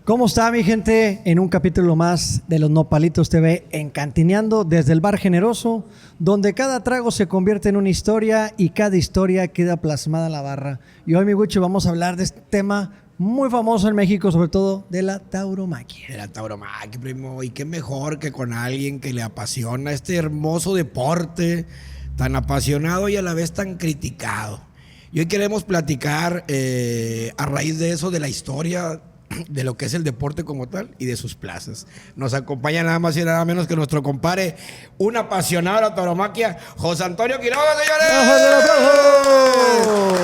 ¿Cómo está mi gente? En un capítulo más de Los Nopalitos TV, encantineando desde el Bar Generoso, donde cada trago se convierte en una historia y cada historia queda plasmada en la barra. Y hoy, mi Gucho, vamos a hablar de este tema muy famoso en México, sobre todo de la tauromaquia. De la tauromaquia, primo. Y qué mejor que con alguien que le apasiona este hermoso deporte, tan apasionado y a la vez tan criticado. Y hoy queremos platicar a raíz de eso, de la historia de lo que es el deporte como tal y de sus plazas. Nos acompaña nada más y nada menos que nuestro compadre, un apasionado de la tauromaquia, José Antonio Quiroga,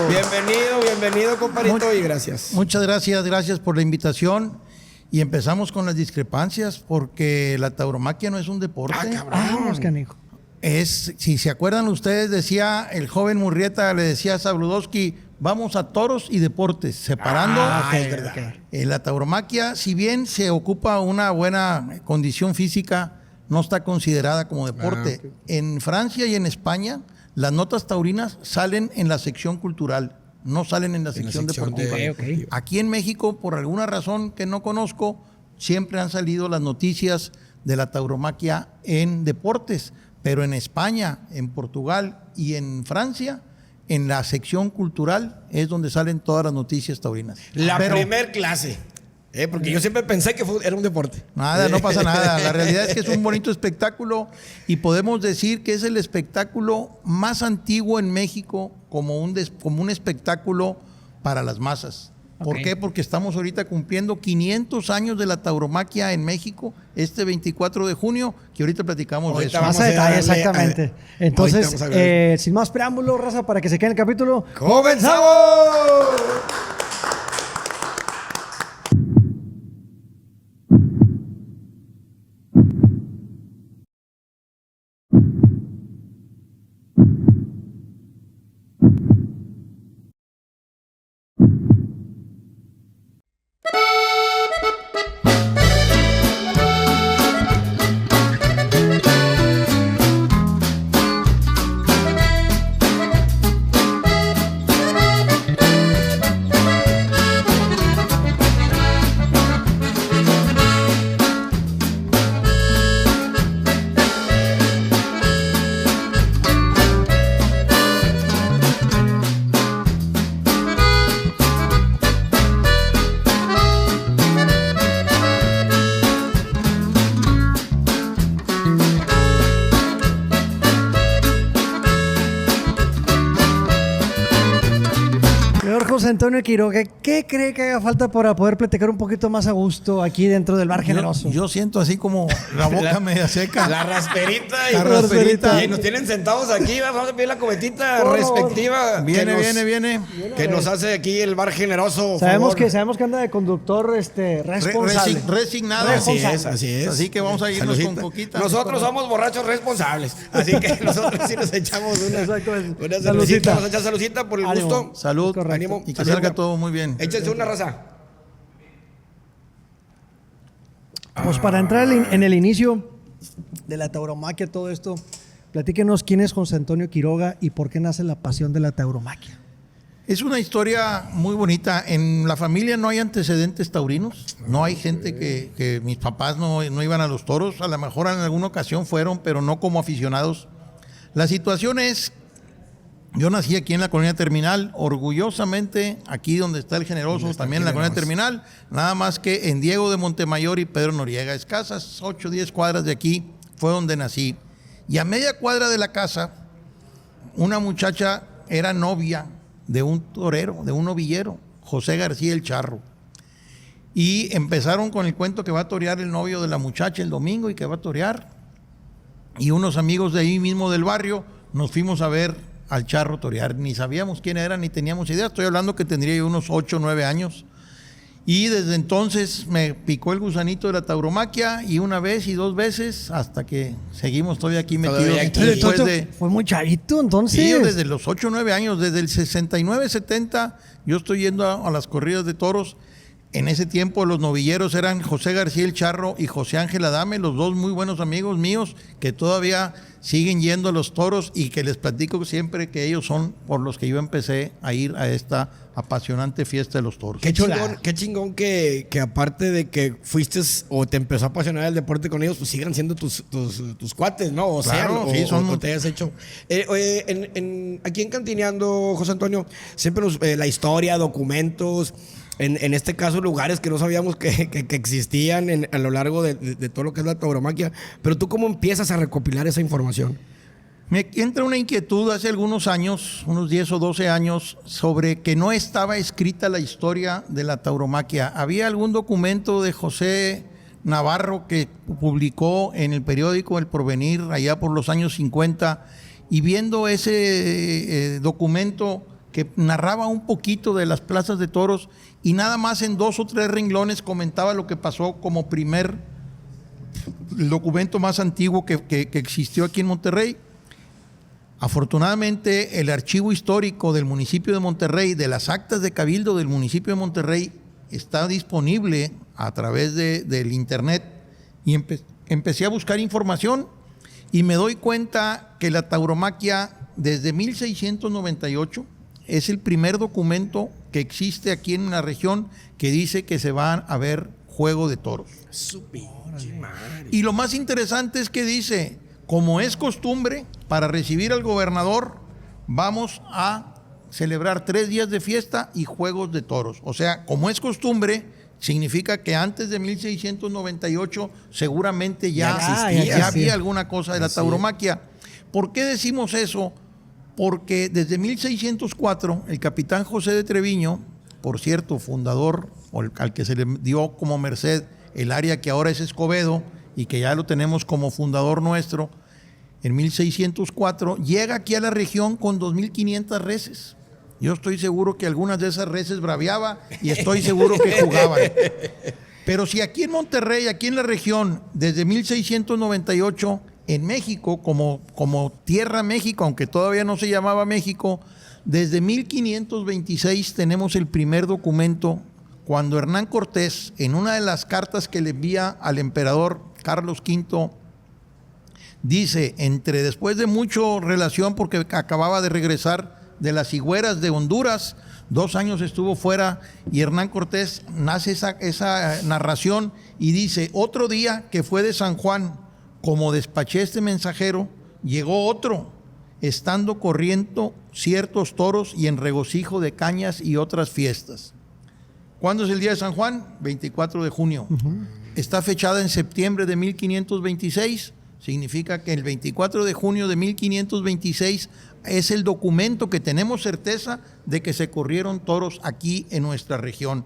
señores. Bienvenido, compadrito, y gracias. Muchas gracias por la invitación. Y empezamos con las discrepancias, porque la tauromaquia no es un deporte. Vamos, canijo. Si se acuerdan ustedes, decía el joven Murrieta, le decía a Sabludowski, vamos a toros y deportes, separando. Es verdad. La tauromaquia, si bien se ocupa una buena condición física, no está considerada como deporte. Okay. En Francia y en España, las notas taurinas salen en la sección cultural, no salen en la sección deportiva. Okay. Aquí en México, por alguna razón que no conozco, siempre han salido las noticias de la tauromaquia en deportes, pero en España, en Portugal y en Francia, en la sección cultural es donde salen todas las noticias taurinas. Pero primer clase, porque yo siempre pensé que era un deporte. Nada, no pasa nada. La realidad es que es un bonito espectáculo y podemos decir que es el espectáculo más antiguo en México como un espectáculo para las masas. ¿Por qué? Porque estamos ahorita cumpliendo 500 años de la tauromaquia en México, este 24 de junio, que ahorita platicamos de eso. Más a detalle, exactamente. Entonces, sin más preámbulo, raza, para que se quede el capítulo, ¡comenzamos! José Antonio Quiroga, ¿qué cree que haga falta para poder platicar un poquito más a gusto aquí dentro del Bar Generoso? Yo siento así como la boca media seca. La rasperita. La rasperita. Y nos tienen sentados aquí, vamos a pedir la cubetita respectiva. Viene. Que nos hace aquí el Bar Generoso. Sabemos que anda de conductor responsable. Resignado. Así es. Así que vamos a irnos con coquita. Nosotros somos borrachos responsables. Así que nosotros sí nos echamos una saludcita. Vamos a echar saludcita por el gusto. Salud. Ánimo. Y que salga todo muy bien. Échense una, raza. Pues para entrar en el inicio de la tauromaquia, todo esto, platíquenos quién es José Antonio Quiroga y por qué nace la pasión de la tauromaquia. Es una historia muy bonita. En la familia no hay antecedentes taurinos. No hay gente que mis papás no iban a los toros. A lo mejor en alguna ocasión fueron, pero no como aficionados. La situación es... Yo nací aquí en la Colonia Terminal, orgullosamente aquí donde está el Generoso, también en la Colonia Terminal, nada más que en Diego de Montemayor y Pedro Noriega, escasas 8 o 10 cuadras de aquí fue donde nací. Y a media cuadra de la casa, una muchacha era novia de un torero, de un novillero, José García el Charro. Y empezaron con el cuento que va a torear el novio de la muchacha el domingo y que va a torear. Y unos amigos de ahí mismo del barrio nos fuimos a ver al Charro torear, ni sabíamos quién era, ni teníamos idea. Estoy hablando que tendría yo unos 8 o 9 años. Y desde entonces me picó el gusanito de la tauromaquia, y una vez y 2 veces, hasta que seguimos todavía aquí metidos. Fue muy chavito, entonces. Sí, desde los 8 o 9 años, desde el 69, 70, yo estoy yendo a las corridas de toros. En ese tiempo los novilleros eran José García el Charro y José Ángel Adame, los dos muy buenos amigos míos que todavía siguen yendo a los toros y que les platico siempre que ellos son por los que yo empecé a ir a esta apasionante fiesta de los toros. Qué chingón que aparte de que fuiste o te empezó a apasionar el deporte con ellos, pues sigan siendo tus cuates, ¿no? O Claro, sea, sí, o te hayas hecho. Aquí en Cantineando, José Antonio, siempre la historia, documentos, en este caso lugares que no sabíamos que existían a lo largo de todo lo que es la tauromaquia. Pero tú, ¿cómo empiezas a recopilar esa información? Me entra una inquietud hace algunos años, unos 10 o 12 años, sobre que no estaba escrita la historia de la tauromaquia. Había algún documento de José Navarro que publicó en el periódico El Porvenir allá por los años 50, y viendo ese documento que narraba un poquito de las plazas de toros y nada más en 2 o 3 renglones comentaba lo que pasó como el documento más antiguo que existió aquí en Monterrey. Afortunadamente, el archivo histórico del municipio de Monterrey, de las actas de cabildo del municipio de Monterrey, está disponible a través del internet, y empecé a buscar información y me doy cuenta que la tauromaquia desde 1698 es el primer documento que existe aquí en la región que dice que se van a ver juego de toros. Y lo más interesante es que dice, como es costumbre, para recibir al gobernador vamos a celebrar 3 días de fiesta y juegos de toros. O sea, como es costumbre, significa que antes de 1698 seguramente ya había alguna cosa de la tauromaquia. ¿Por qué decimos eso? Porque desde 1604 el capitán José de Treviño, por cierto, fundador, al que se le dio como merced el área que ahora es Escobedo y que ya lo tenemos como fundador nuestro, en 1604 llega aquí a la región con 2.500 reses. Yo estoy seguro que algunas de esas reses braviaba y estoy seguro que jugaban. Pero si aquí en Monterrey, aquí en la región, desde 1698, en México, como Tierra México, aunque todavía no se llamaba México, desde 1526 tenemos el primer documento cuando Hernán Cortés, en una de las cartas que le envía al emperador Carlos V, dice, después de mucha relación, porque acababa de regresar de las higueras de Honduras, 2 años estuvo fuera, y Hernán Cortés nace esa narración y dice, otro día que fue de San Juan, como despaché este mensajero, llegó otro, estando corriendo ciertos toros y en regocijo de cañas y otras fiestas. ¿Cuándo es el día de San Juan? 24 de junio. Está fechada en septiembre de 1526, significa que el 24 de junio de 1526 es el documento que tenemos certeza de que se corrieron toros aquí en nuestra región.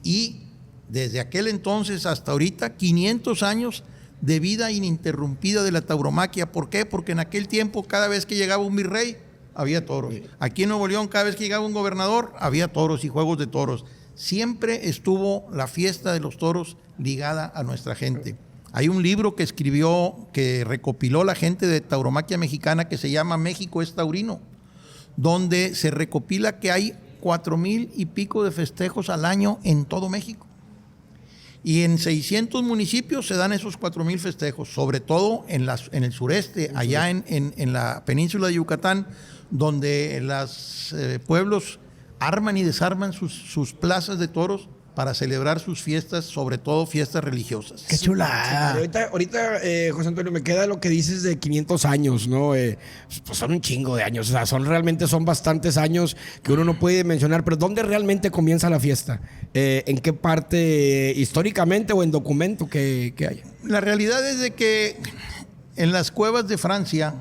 Y desde aquel entonces hasta ahorita, 500 años de vida ininterrumpida de la tauromaquia. ¿Por qué? Porque en aquel tiempo, cada vez que llegaba un virrey, había toros. Aquí en Nuevo León, cada vez que llegaba un gobernador, había toros y juegos de toros. Siempre estuvo la fiesta de los toros ligada a nuestra gente. Hay un libro que recopiló la gente de tauromaquia mexicana que se llama México es Taurino, donde se recopila que hay 4,000 y pico de festejos al año en todo México. Y en 600 municipios se dan esos 4,000 festejos, sobre todo en el sureste, allá en la península de Yucatán, donde los pueblos arman y desarman sus plazas de toros para celebrar sus fiestas, sobre todo fiestas religiosas. ¡Qué chulada! Ahorita José Antonio, me queda lo que dices de 500 años, ¿no? Pues son un chingo de años, o sea, son bastantes años que uno no puede mencionar, pero ¿dónde realmente comienza la fiesta? ¿En qué parte, históricamente o en documento que hay? La realidad es de que en las cuevas de Francia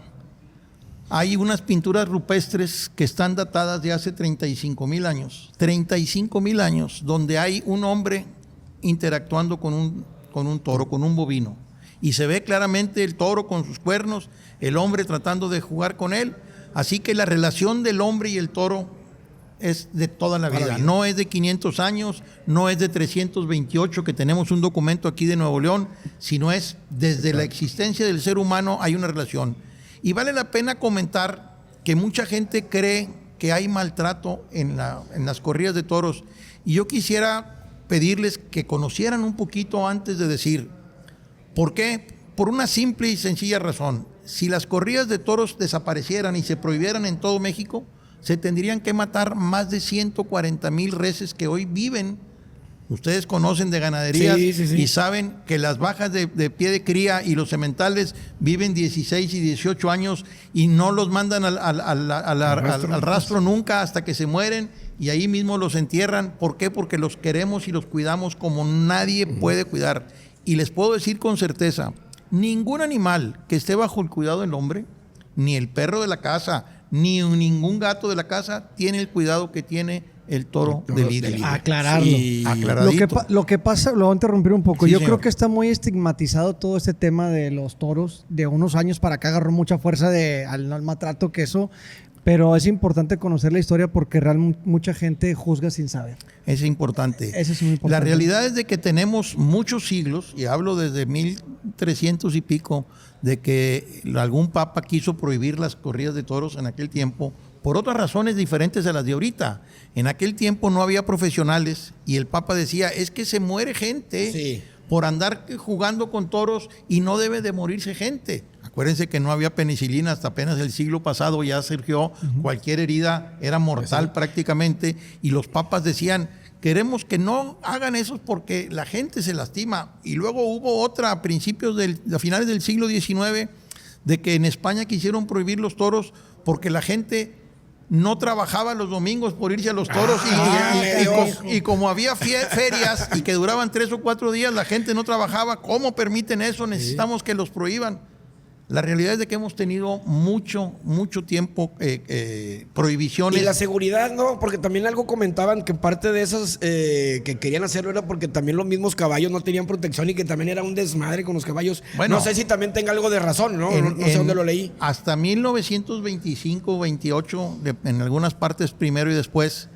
hay unas pinturas rupestres que están datadas de hace 35,000 años. 35,000 años, donde hay un hombre interactuando con un toro, con un bovino. Y se ve claramente el toro con sus cuernos, el hombre tratando de jugar con él. Así que la relación del hombre y el toro es de toda la vida. No es de 500 años, no es de 328, que tenemos un documento aquí de Nuevo León, sino es desde la existencia del ser humano hay una relación. Y vale la pena comentar que mucha gente cree que hay maltrato en las corridas de toros. Y yo quisiera pedirles que conocieran un poquito antes de decir. ¿Por qué? Por una simple y sencilla razón. Si las corridas de toros desaparecieran y se prohibieran en todo México, se tendrían que matar más de 140,000 reses que hoy viven. Ustedes conocen de ganaderías y saben que las vacas de pie de cría y los sementales viven 16 y 18 años y no los mandan al rastro nunca hasta que se mueren y ahí mismo los entierran. ¿Por qué? Porque los queremos y los cuidamos como nadie puede cuidar. Y les puedo decir con certeza, ningún animal que esté bajo el cuidado del hombre, ni el perro de la casa, ni ningún gato de la casa, tiene el cuidado que tiene el toro de lidia. Aclararlo. Sí. Lo que pasa, lo voy a interrumpir un poco. Sí, Yo señor. creo que está muy estigmatizado todo este tema de los toros. De unos años para acá agarró mucha fuerza al maltrato que eso. Pero es importante conocer la historia porque realmente mucha gente juzga sin saber. Es importante. Eso es muy importante. La realidad es de que tenemos muchos siglos, y hablo desde 1300 y pico, de que algún papa quiso prohibir las corridas de toros en aquel tiempo, por otras razones diferentes a las de ahorita. En aquel tiempo no había profesionales y el papa decía, es que se muere gente por andar jugando con toros y no debe de morirse gente. Acuérdense que no había penicilina hasta apenas el siglo pasado, ya surgió, cualquier herida era mortal prácticamente, y los papas decían, queremos que no hagan eso porque la gente se lastima. Y luego hubo otra a finales del siglo XIX, de que en España quisieron prohibir los toros porque la gente no trabajaba los domingos por irse a los toros y como había ferias y que duraban 3 o 4 días, la gente no trabajaba. ¿Cómo permiten eso? Necesitamos que los prohíban. La realidad es de que hemos tenido mucho tiempo prohibiciones. Y la seguridad, ¿no? Porque también algo comentaban que parte de esas que querían hacerlo era porque también los mismos caballos no tenían protección y que también era un desmadre con los caballos. Bueno, no sé si también tenga algo de razón, ¿no? No sé dónde lo leí. Hasta 1925, 28, en algunas partes primero y después,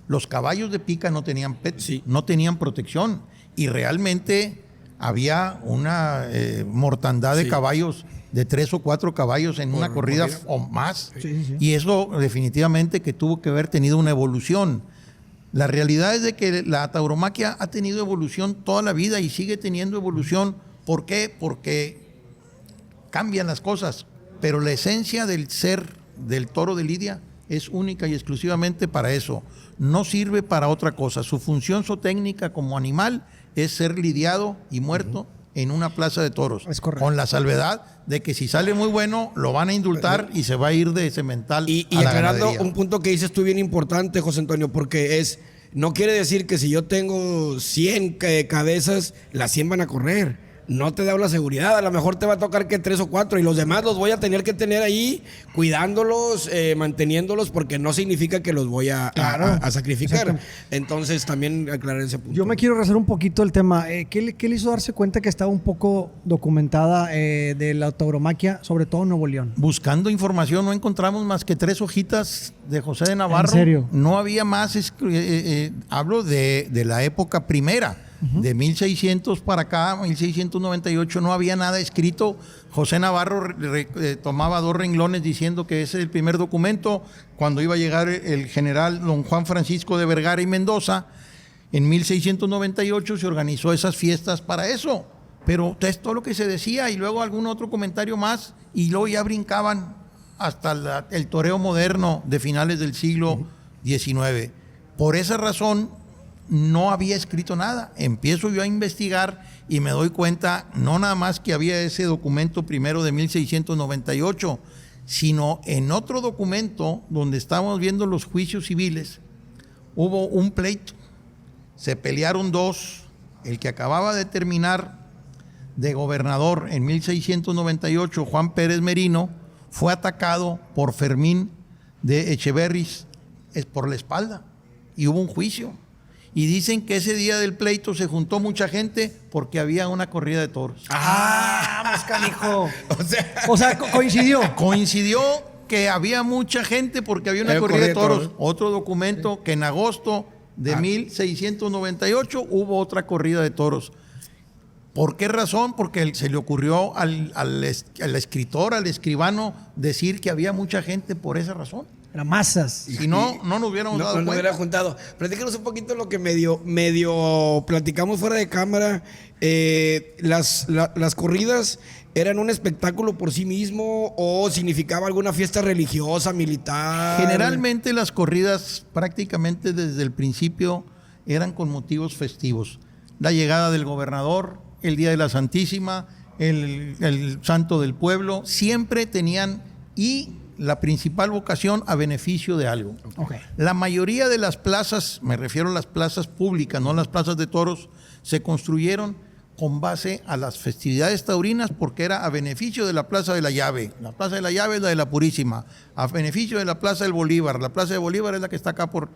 los caballos de pica no tenían no tenían protección. Y realmente había una mortandad de caballos, de 3 o 4 caballos en una corrida o más. Y eso definitivamente que tuvo que haber tenido una evolución. La realidad es de que la tauromaquia ha tenido evolución toda la vida y sigue teniendo evolución. ¿Por qué? Porque cambian las cosas, pero la esencia del ser del toro de lidia es única y exclusivamente para eso. No sirve para otra cosa. Su función zootécnica como animal es ser lidiado y muerto en una plaza de toros. Es correcto. Con la salvedad de que si sale muy bueno, lo van a indultar y se va a ir de semental y a la aclarando ganadería. un punto que dices tú bien importante, José Antonio, porque no quiere decir que si yo tengo 100 cabezas, las 100 van a correr. No te da la seguridad, a lo mejor te va a tocar que 3 o 4 y los demás los voy a tener que tener ahí cuidándolos, manteniéndolos, porque no significa que los voy a sacrificar. Exacto. Entonces también aclarar ese punto. Yo me quiero rezar un poquito el tema. ¿Qué le hizo darse cuenta que estaba un poco documentada de la tauromaquia, sobre todo en Nuevo León? Buscando información no encontramos más que 3 hojitas de José de Navarro. ¿En serio? No había más, hablo de la época primera. De 1600 para acá, 1698, no había nada escrito. José Navarro tomaba 2 renglones diciendo que ese es el primer documento. Cuando iba a llegar el general don Juan Francisco de Vergara y Mendoza, en 1698 se organizó esas fiestas para eso. Pero es todo lo que se decía y luego algún otro comentario más y luego ya brincaban hasta el toreo moderno de finales del siglo XIX. Por esa razón no había escrito nada. Empiezo yo a investigar y me doy cuenta no nada más que había ese documento primero de 1698, sino en otro documento donde estábamos viendo los juicios civiles, hubo un pleito. Se pelearon 2. El que acababa de terminar de gobernador en 1698, Juan Pérez Merino, fue atacado por Fermín de Echeverris por la espalda y hubo un juicio. Y dicen que ese día del pleito se juntó mucha gente porque había una corrida de toros. ¡Vamos, canijo! O sea, coincidió. Coincidió que había mucha gente porque había una corrida de toros. Otro documento que en agosto de 1698 hubo otra corrida de toros. ¿Por qué razón? Porque se le ocurrió al escritor, al escribano, decir que había mucha gente por esa razón. Eran masas. Si no, no nos hubiéramos dado No cuenta. hubiera juntado. Platícanos un poquito lo que medio platicamos fuera de cámara. Las corridas eran un espectáculo por sí mismo o significaba alguna fiesta religiosa, militar. Generalmente las corridas prácticamente desde el principio eran con motivos festivos. La llegada del gobernador, el Día de la Santísima, el Santo del Pueblo, siempre tenían y la principal vocación a beneficio de algo. Okay. La mayoría de las plazas, me refiero a las plazas públicas, no las plazas de toros, se construyeron con base a las festividades taurinas porque era a beneficio de la Plaza de la Llave. La Plaza de la Llave es la de la Purísima, a beneficio de la Plaza del Bolívar. La Plaza de Bolívar es la que está acá por...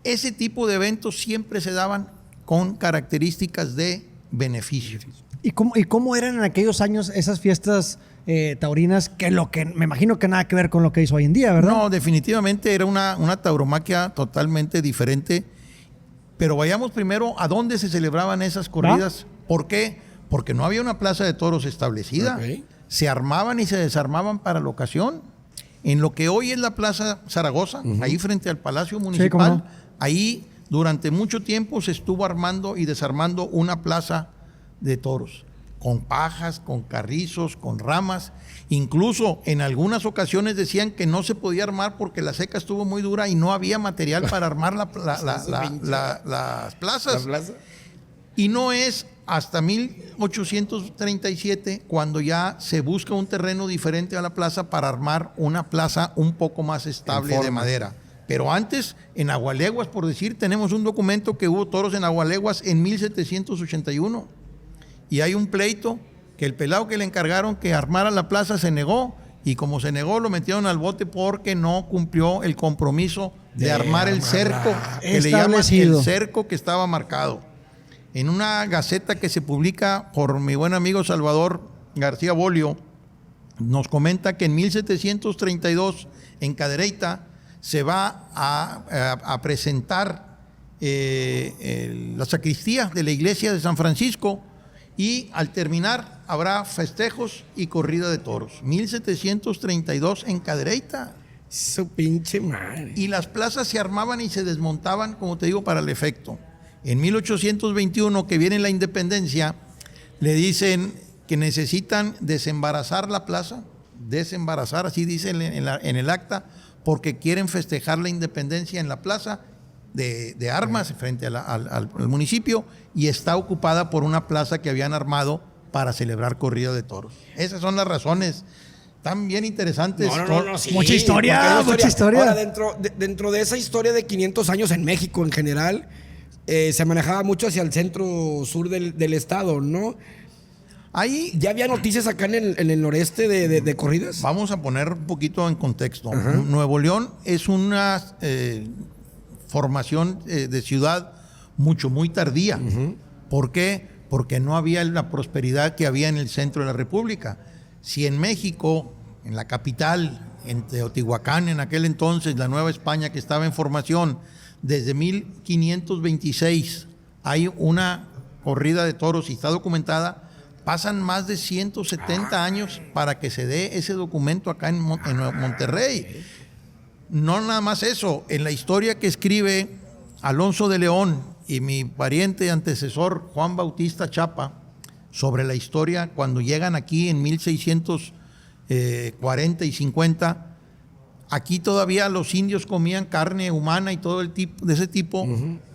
Ese tipo de eventos siempre se daban con características de beneficio. ¿Y cómo eran en aquellos años esas fiestas taurinas? Que me imagino que nada que ver con lo que hizo hoy en día, ¿verdad? No, definitivamente era una tauromaquia totalmente diferente. Pero vayamos primero a dónde se celebraban esas corridas. ¿Por qué? Porque no había una plaza de toros establecida. Okay. Se armaban y se desarmaban para la ocasión. En lo que hoy es la Plaza Zaragoza, ahí frente al Palacio Municipal, cómo no. ahí durante mucho tiempo se estuvo armando y desarmando una plaza de toros, con pajas, con carrizos, con ramas. Incluso en algunas ocasiones decían que no se podía armar porque la seca estuvo muy dura y no había material para armar las plazas. ¿La plaza? Y no es hasta 1837 cuando ya se busca un terreno diferente a la plaza para armar una plaza un poco más estable de madera. Pero antes, en Agualeguas, por decir, tenemos un documento que hubo toros en Agualeguas en 1781. Y hay un pleito que el pelado que le encargaron que armara la plaza se negó. Y como se negó, lo metieron al bote porque no cumplió el compromiso de armar el cerco, que le llaman Establecido. el cerco que estaba marcado. En una gaceta que se publica por mi buen amigo Salvador García Bolio, nos comenta que en 1732 en Cadereyta se va a presentar la sacristía de la iglesia de San Francisco y al terminar habrá festejos y corrida de toros. 1732 en Cadereyta. Su pinche madre. Y las plazas se armaban y se desmontaban, como te digo, para el efecto. En 1821, que viene la independencia, le dicen que necesitan desembarazar la plaza, desembarazar, así dicen en el acta, porque quieren festejar la independencia en la plaza de armas frente al municipio y está ocupada por una plaza que habían armado para celebrar corrida de toros. Esas son las razones tan bien interesantes. No, sí, Mucha historia, porque hay mucha historia. Ahora, dentro de esa historia de 500 años en México en general, se manejaba mucho hacia el centro sur del estado, ¿no? Ahí ¿Ya había noticias acá en el noreste de corridas? vamos a poner un poquito en contexto. Nuevo León es una formación de ciudad muy tardía. ¿Por qué? Porque no había la prosperidad que había en el centro de la República. Si en México, en la capital, en Teotihuacán, en aquel entonces, la Nueva España que estaba en formación, desde 1526 hay una corrida de toros y está documentada, pasan más de 170 años para que se dé ese documento acá en Monterrey. No nada más eso, en la historia que escribe Alonso de León y mi pariente antecesor Juan Bautista Chapa sobre la historia cuando llegan aquí en 1640 y 50, aquí todavía los indios comían carne humana y todo el tipo de ese tipo.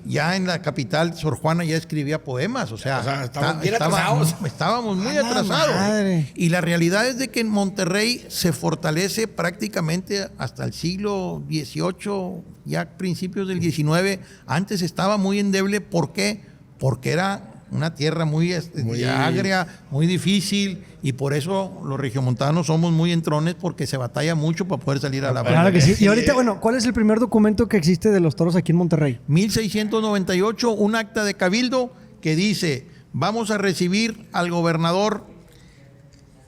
Ya en la capital, Sor Juana ya escribía poemas, o sea estaban bien atrasados. Estábamos muy ¡A la atrasados. madre! Y la realidad es de que en Monterrey se fortalece prácticamente hasta el siglo XVIII, ya principios del XIX. Antes estaba muy endeble, ¿por qué? Porque era una tierra muy agria, muy difícil, y por eso los regiomontanos somos muy entrones porque se batalla mucho para poder salir a la Claro que sí. Sí. Y ahorita, bueno, ¿cuál es el primer documento que existe de los toros aquí en Monterrey? 1698, un acta de cabildo que dice, vamos a recibir al gobernador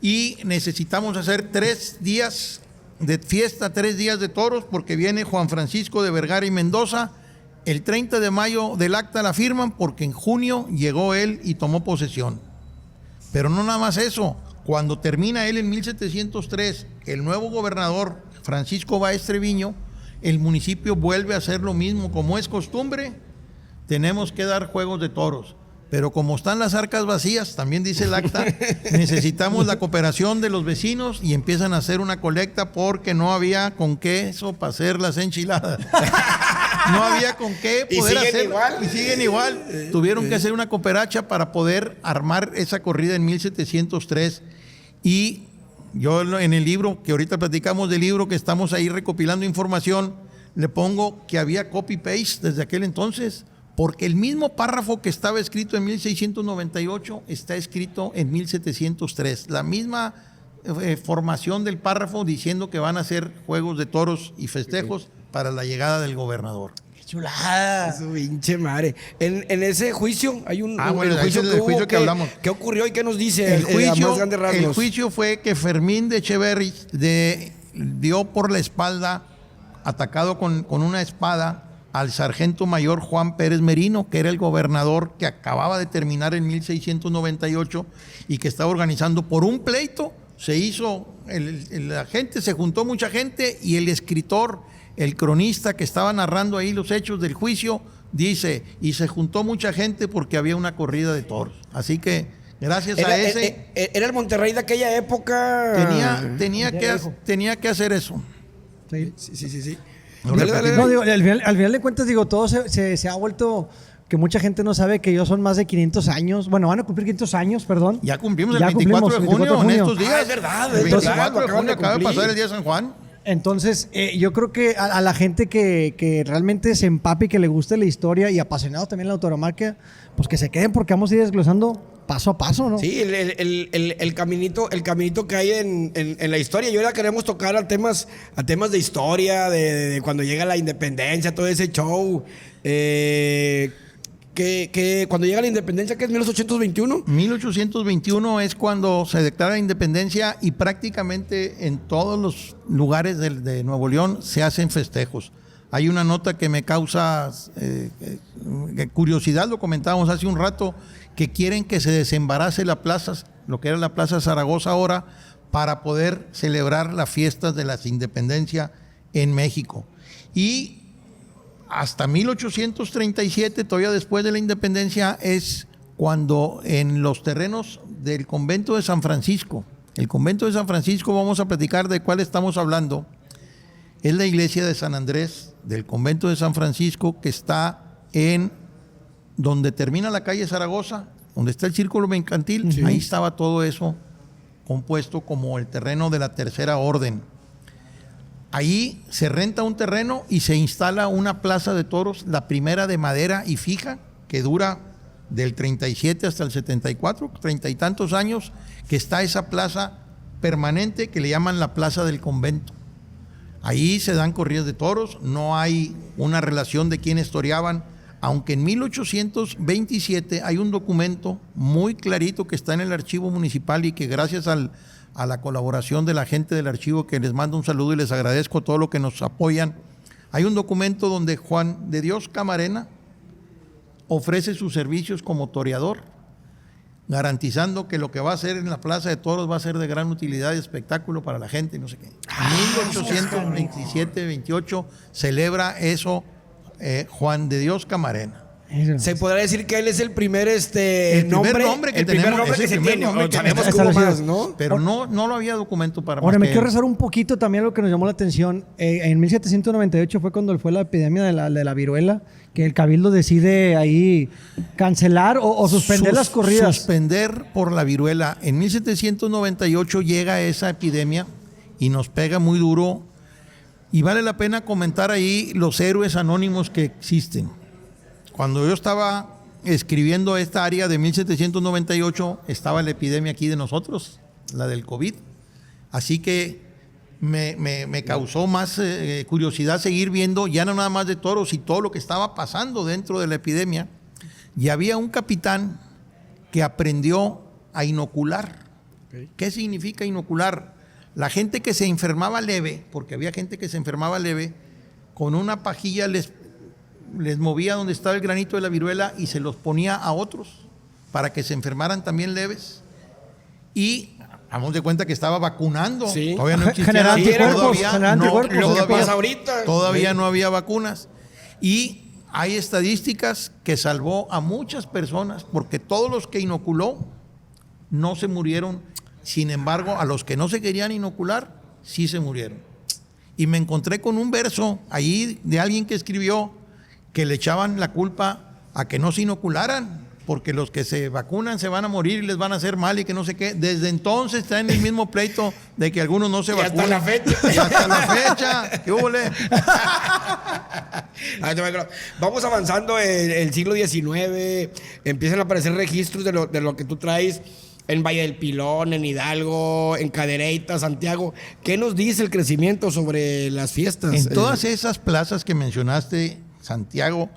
y necesitamos hacer 3 días de fiesta, 3 días de toros, porque viene Juan Francisco de Vergara y Mendoza. El 30 de mayo del acta la firman porque en junio llegó él y tomó posesión. Pero no nada más eso. Cuando termina él en 1703, el nuevo gobernador Francisco Báez Treviño el municipio vuelve a hacer lo mismo. Como es costumbre, tenemos que dar juegos de toros. Pero como están las arcas vacías, también dice el acta, necesitamos la cooperación de los vecinos y empiezan a hacer una colecta porque no había con queso para hacer las enchiladas. No había con qué poder hacer. Y siguen igual. Tuvieron que hacer una cooperacha para poder armar esa corrida en 1703. Y yo en el libro, que ahorita platicamos del libro, que estamos ahí recopilando información, le pongo que había copy-paste desde aquel entonces. Porque el mismo párrafo que estaba escrito en 1698 está escrito en 1703. La misma formación del párrafo diciendo que van a hacer juegos de toros y festejos para la llegada del gobernador. ¡Qué chulada! Su pinche madre. En ese juicio hay un bueno, el juicio, el juicio que hablamos. ¿Qué ocurrió y qué nos dice El juicio, más grandes rasgos? el juicio fue que Fermín de Echeverri dio por la espalda, atacado con una espada, al sargento mayor Juan Pérez Merino, que era el gobernador que acababa de terminar en 1698 y que estaba organizando por un pleito. Se hizo, la gente, se juntó mucha gente y el escritor, el cronista que estaba narrando ahí los hechos del juicio, dice, y se juntó mucha gente porque había una corrida de toros. Así que gracias a ese... Era el Monterrey de aquella época. Tenía que hacer eso. Sí. Dale. No, digo, al final de cuentas, digo, todo se ha vuelto que mucha gente no sabe que ellos son más de 500 años. Bueno, van a cumplir 500 años, perdón. Ya cumplimos el 24 de junio en estos días. Es verdad. El 24 de junio acaba de pasar el día de San Juan. Entonces, yo creo que a la gente que realmente se empape y que le guste la historia y apasionados también la autoromarquia, pues que se queden porque vamos a ir desglosando paso a paso, ¿no? Sí, el caminito que hay en la historia. Y ahora queremos tocar a temas de historia, de cuando llega la independencia, todo ese show. Que cuando llega la independencia, ¿qué es 1821? 1821 es cuando se declara la independencia y prácticamente en todos los lugares de Nuevo León se hacen festejos. Hay una nota que me causa curiosidad, lo comentábamos hace un rato, que quieren que se desembarace la plaza, lo que era la Plaza Zaragoza ahora, para poder celebrar las fiestas de la independencia en México. Y hasta 1837, todavía después de la independencia, es cuando en los terrenos del convento de San Francisco, el convento de San Francisco, vamos a platicar de cuál estamos hablando, es la iglesia de San Andrés, del convento de San Francisco, que está en donde termina la calle Zaragoza, donde está el círculo mercantil, sí. Ahí estaba todo eso compuesto como el terreno de la Tercera Orden. Ahí se renta un terreno y se instala una plaza de toros, la primera de madera y fija, que dura del 37 hasta el 74, 30 y tantos años, que está esa plaza permanente que le llaman la Plaza del Convento. Ahí se dan corridas de toros, no hay una relación de quiénes toreaban, aunque en 1827 hay un documento muy clarito que está en el archivo municipal y que gracias a la colaboración de la gente del archivo, que les mando un saludo y les agradezco todo lo que nos apoyan, hay un documento donde Juan de Dios Camarena ofrece sus servicios como toreador, garantizando que lo que va a hacer en la Plaza de Toros va a ser de gran utilidad y espectáculo para la gente, no sé qué. 1827-28 celebra eso Juan de Dios Camarena. Se podrá decir que él es el primer nombre que se tiene. Sabemos que hubo más, ¿no? Pero no lo había documento para. Ahora, me quiero rezar un poquito también lo que nos llamó la atención. En 1798 fue cuando fue la epidemia de la viruela, que el cabildo decide ahí cancelar o suspender las corridas. Suspender por la viruela. En 1798 llega esa epidemia y nos pega muy duro. Y vale la pena comentar ahí los héroes anónimos que existen. Cuando yo estaba escribiendo esta área de 1798, estaba la epidemia aquí de nosotros, la del COVID. Así que me causó más curiosidad seguir viendo, ya no nada más de toros y todo lo que estaba pasando dentro de la epidemia. Y había un capitán que aprendió a inocular. Okay. ¿Qué significa inocular? La gente que se enfermaba leve, porque había gente que se enfermaba leve, con una pajilla les movía donde estaba el granito de la viruela y se los ponía a otros para que se enfermaran también leves. Y Hagamos de cuenta que estaba vacunando. Sí. Todavía no existía. Generar Sí, anticuerpos, todavía generar anticuerpos. Lo que todavía- pasa ahorita. Todavía Sí. no había vacunas. Y hay estadísticas que salvó a muchas personas porque todos los que inoculó no se murieron. Sin embargo, a los que no se querían inocular, sí se murieron. Y me encontré con un verso ahí de alguien que escribió que le echaban la culpa a que no se inocularan, porque los que se vacunan se van a morir y les van a hacer mal y que no sé qué. Desde entonces está en el mismo pleito de que algunos no se Y vacunan. hasta la fecha. Y hasta la fecha. ¿Qué húbole? Vamos avanzando en el siglo XIX, empiezan a aparecer registros de lo que tú traes en Valle del Pilón, en Hidalgo, en Cadereyta, Santiago. ¿Qué nos dice el crecimiento sobre las fiestas? En todas esas plazas que mencionaste, Santiago,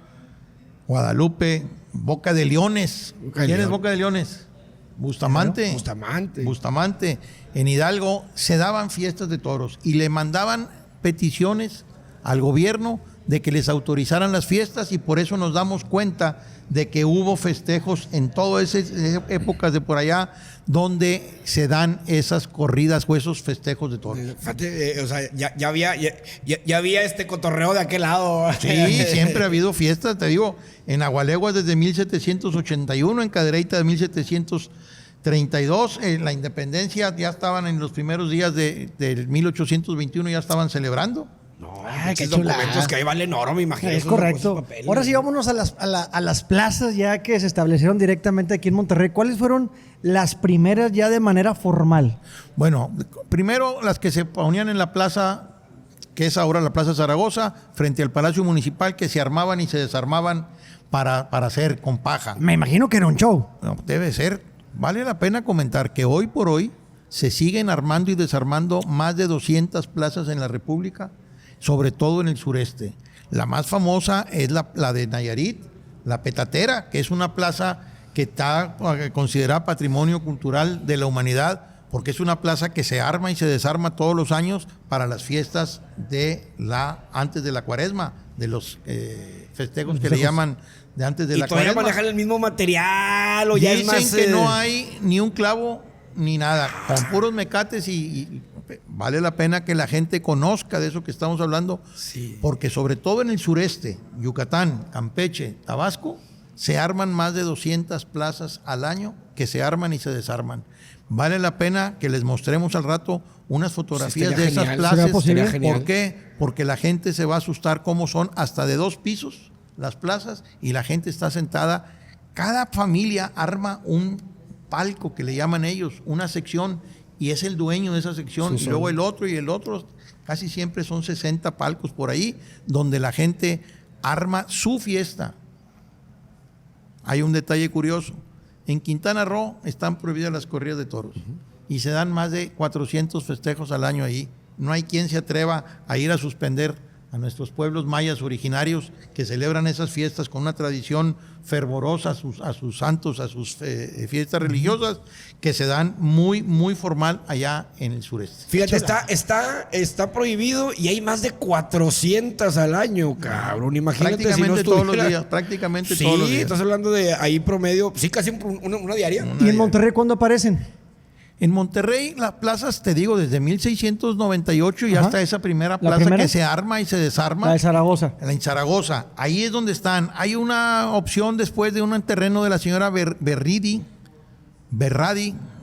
Guadalupe, Boca de Leones. Boca de ¿Quién es León. Boca de Leones? Bustamante. Bustamante. Bustamante. En Hidalgo se daban fiestas de toros y le mandaban peticiones al gobierno de que les autorizaran las fiestas, y por eso nos damos cuenta de que hubo festejos en todas esas épocas de por allá donde se dan esas corridas o esos festejos de toros. Fíjate, o sea, ya había este cotorreo de aquel lado. Sí, siempre ha habido fiestas, te digo, en Agualeguas desde 1781, en Cadereyta de 1732, en la independencia ya estaban en los primeros días del 1821, ya estaban celebrando. No, Ay, qué esos documentos chulada. que ahí valen oro, me imagino. Es esos correcto. papeles. Ahora sí, vámonos a las plazas ya que se establecieron directamente aquí en Monterrey. ¿Cuáles fueron las primeras ya de manera formal? Bueno, primero las que se ponían en la plaza, que es ahora la Plaza Zaragoza, frente al Palacio Municipal, que se armaban y se desarmaban para hacer con paja. Me imagino que era un show. No, debe ser. Vale la pena comentar que hoy por hoy se siguen armando y desarmando más de 200 plazas en la República, sobre todo en el sureste. La más famosa es la de Nayarit, la Petatera, que es una plaza que está considerada patrimonio cultural de la humanidad, porque es una plaza que se arma y se desarma todos los años para las fiestas antes de la Cuaresma, de los festejos que le llaman de antes de ¿Y la todavía Cuaresma. manejan el mismo material o ya es Dicen más? que no hay ni un clavo ni nada, con puros mecates y vale la pena que la gente conozca de eso que estamos hablando, Sí. porque sobre todo en el sureste, Yucatán, Campeche, Tabasco, se arman más de 200 plazas al año que se arman y se desarman. Vale la pena que les mostremos al rato unas fotografías estaría de esas genial. plazas. ¿Sería posible? Estaría genial. ¿Por qué? Porque la gente se va a asustar cómo son hasta de 2 pisos las plazas y la gente está sentada. Cada familia arma un palco que le llaman ellos, una sección, y es el dueño de esa sección, Sí, y luego el otro y el otro. Casi siempre son 60 palcos por ahí, donde la gente arma su fiesta. Hay un detalle curioso. En Quintana Roo están prohibidas las corridas de toros y se dan más de 400 festejos al año ahí. No hay quien se atreva a ir a suspender a nuestros pueblos mayas originarios que celebran esas fiestas con una tradición fervorosa a sus santos, a sus fiestas religiosas, que se dan muy, muy formal allá en el sureste. Fíjate, está prohibido y hay más de 400 al año, cabrón. Imagínate si no Prácticamente todos los estuviera- días, prácticamente Sí, todos los días. estás hablando de ahí promedio, sí, casi una diaria. ¿Y en Monterrey cuándo aparecen? En Monterrey, las plazas, te digo, desde 1698 y Ajá. hasta esa primera ¿La plaza primera? que se arma y se desarma. La de Zaragoza. En Zaragoza. Ahí es donde están. Hay una opción después de un terreno de la señora Berradi,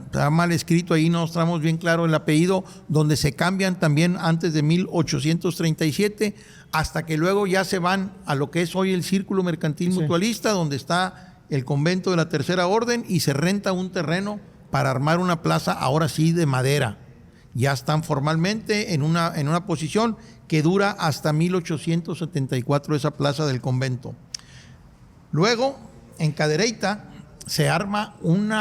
está mal escrito ahí, no estamos bien claro el apellido, donde se cambian también antes de 1837, hasta que luego ya se van a lo que es hoy el Círculo Mercantil Sí. Mutualista, donde está el convento de la Tercera Orden, y se renta un terreno para armar una plaza, ahora sí, de madera. Ya están formalmente en una posición que dura hasta 1874 esa plaza del convento. Luego, en Cadereyta, se arma un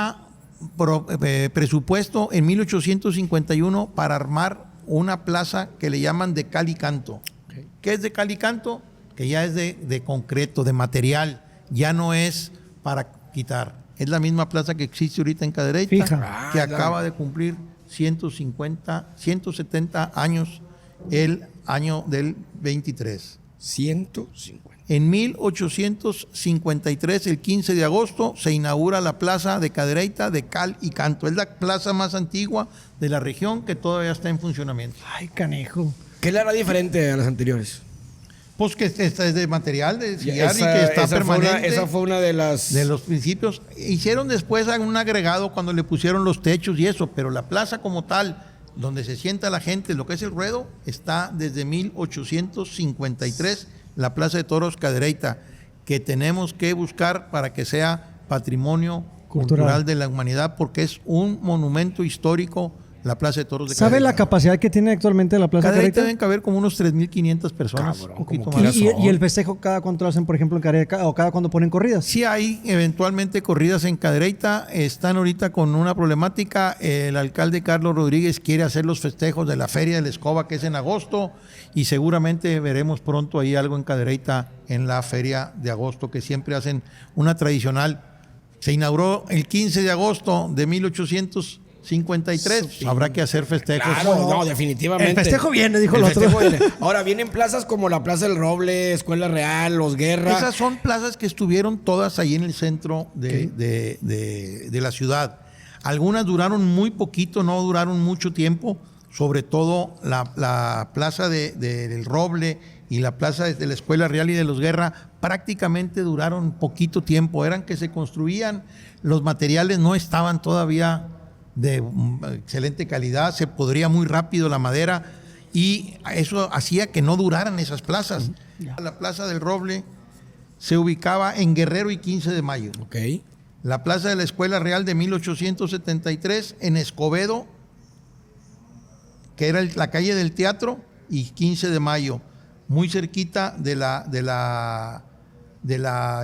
presupuesto en 1851 para armar una plaza que le llaman de cal y canto. ¿Qué es de cal y canto? Que ya es de concreto, de material, ya no es para quitar. Es la misma plaza que existe ahorita en Cadereyta, Fija. que acaba de cumplir 170 años el año del 23. 150. En 1853, el 15 de agosto, se inaugura la plaza de Cadereyta de cal y canto. Es la plaza más antigua de la región que todavía está en funcionamiento. Ay, canejo. ¿Qué le hará diferente a las anteriores? Pues que esta es de material de sillar y que está esa permanente. esa fue una de las... De los principios. Hicieron después un agregado cuando le pusieron los techos y eso, pero la plaza como tal, donde se sienta la gente, lo que es el ruedo, está desde 1853, la Plaza de Toros Cadereyta, que tenemos que buscar para que sea patrimonio cultural de la humanidad, porque es un monumento histórico, la Plaza de Toros de ¿Sabe Cadereyta. la capacidad que tiene actualmente la Plaza de Cadereyta Cadereyta? deben caber como unos 3.500 personas. Cabrón, un poquito como más. ¿Y el festejo cada cuánto lo hacen, por ejemplo, en Cadereyta o cada cuando ponen corridas? Sí hay eventualmente corridas en Cadereyta, están ahorita con una problemática, el alcalde Carlos Rodríguez quiere hacer los festejos de la Feria de la Escoba, que es en agosto, y seguramente veremos pronto ahí algo en Cadereyta en la Feria de agosto, que siempre hacen una tradicional. Se inauguró el 15 de agosto de 1853, habrá que hacer festejos. Claro, no, definitivamente. El festejo viene, dijo El el otro. festejo viene. Ahora, vienen plazas como la Plaza del Roble, Escuela Real, Los Guerra. Esas son plazas que estuvieron todas ahí en el centro de la ciudad. Algunas duraron muy poquito, no duraron mucho tiempo, sobre todo la plaza del Roble y la plaza de la Escuela Real y de Los Guerra prácticamente duraron poquito tiempo. Eran que se construían, los materiales no estaban todavía de excelente calidad, se podría muy rápido la madera y eso hacía que no duraran esas plazas. La Plaza del Roble se ubicaba en Guerrero y 15 de Mayo. Ok. La Plaza de la Escuela Real de 1873 en Escobedo, que era la calle del Teatro, y 15 de Mayo, muy cerquita de la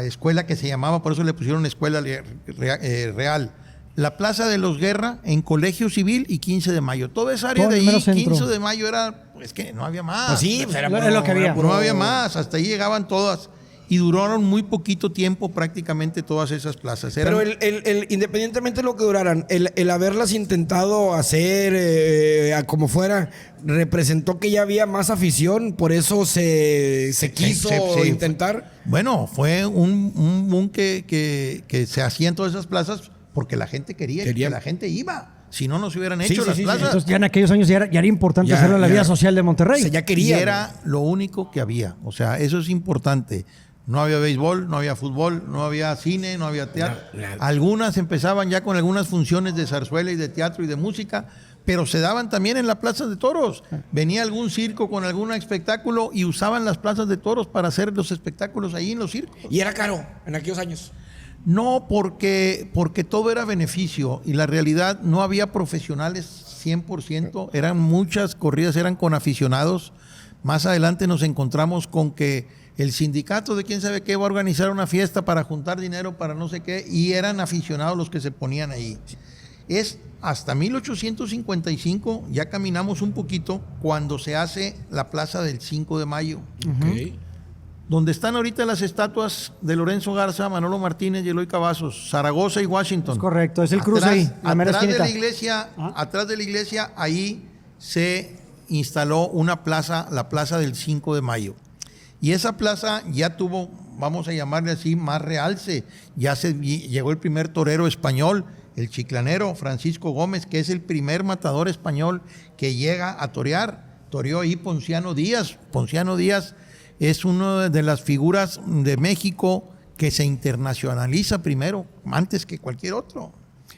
escuela que se llamaba, por eso le pusieron Escuela Real. La Plaza de los Guerra en Colegio Civil y 15 de Mayo. Toda esa área Todo de el mero ahí, centro. 15 de Mayo era, pues que no había más. Pues sí, pues era Es lo que había. No había más, hasta ahí llegaban todas. Y duraron muy poquito tiempo prácticamente todas esas plazas. Pero independientemente de lo que duraran, el haberlas intentado hacer como fuera, representó que ya había más afición, por eso se quiso intentar. Bueno, fue un boom que se hacía en todas esas plazas porque la gente quería que la gente iba. Si no, no se hubieran hecho las plazas. Entonces ya en aquellos años ya era importante hacerlo en la vida social de Monterrey. O sea, ya Y quería. era lo único que había. O sea, eso es importante. No había béisbol, no había fútbol, no había cine, no había teatro. Nada. Algunas empezaban ya con algunas funciones de zarzuela y de teatro y de música, pero se daban también en la plaza de toros. Venía algún circo con algún espectáculo y usaban las plazas de toros para hacer los espectáculos ahí en los circos. Y era caro en aquellos años. No, porque todo era beneficio y la realidad no había profesionales 100%, eran muchas corridas, eran con aficionados. Más adelante nos encontramos con que el sindicato de quién sabe qué va a organizar una fiesta para juntar dinero para no sé qué y eran aficionados los que se ponían ahí. Es hasta 1855, ya caminamos un poquito, cuando se hace la Plaza del 5 de Mayo. Okay. Donde están ahorita las estatuas de Lorenzo Garza, Manolo Martínez y Eloy Cavazos, Zaragoza y Washington. Es correcto, es el cruce ahí, la mera atrás de esquinita. la iglesia, atrás de la iglesia, ahí se instaló una plaza, la Plaza del 5 de Mayo. Y esa plaza ya tuvo, vamos a llamarle así, más realce. Ya llegó el primer torero español, el chiclanero Francisco Gómez, que es el primer matador español que llega a torear. Toreó ahí Ponciano Díaz. Ponciano Díaz es una de las figuras de México que se internacionaliza primero, antes que cualquier otro.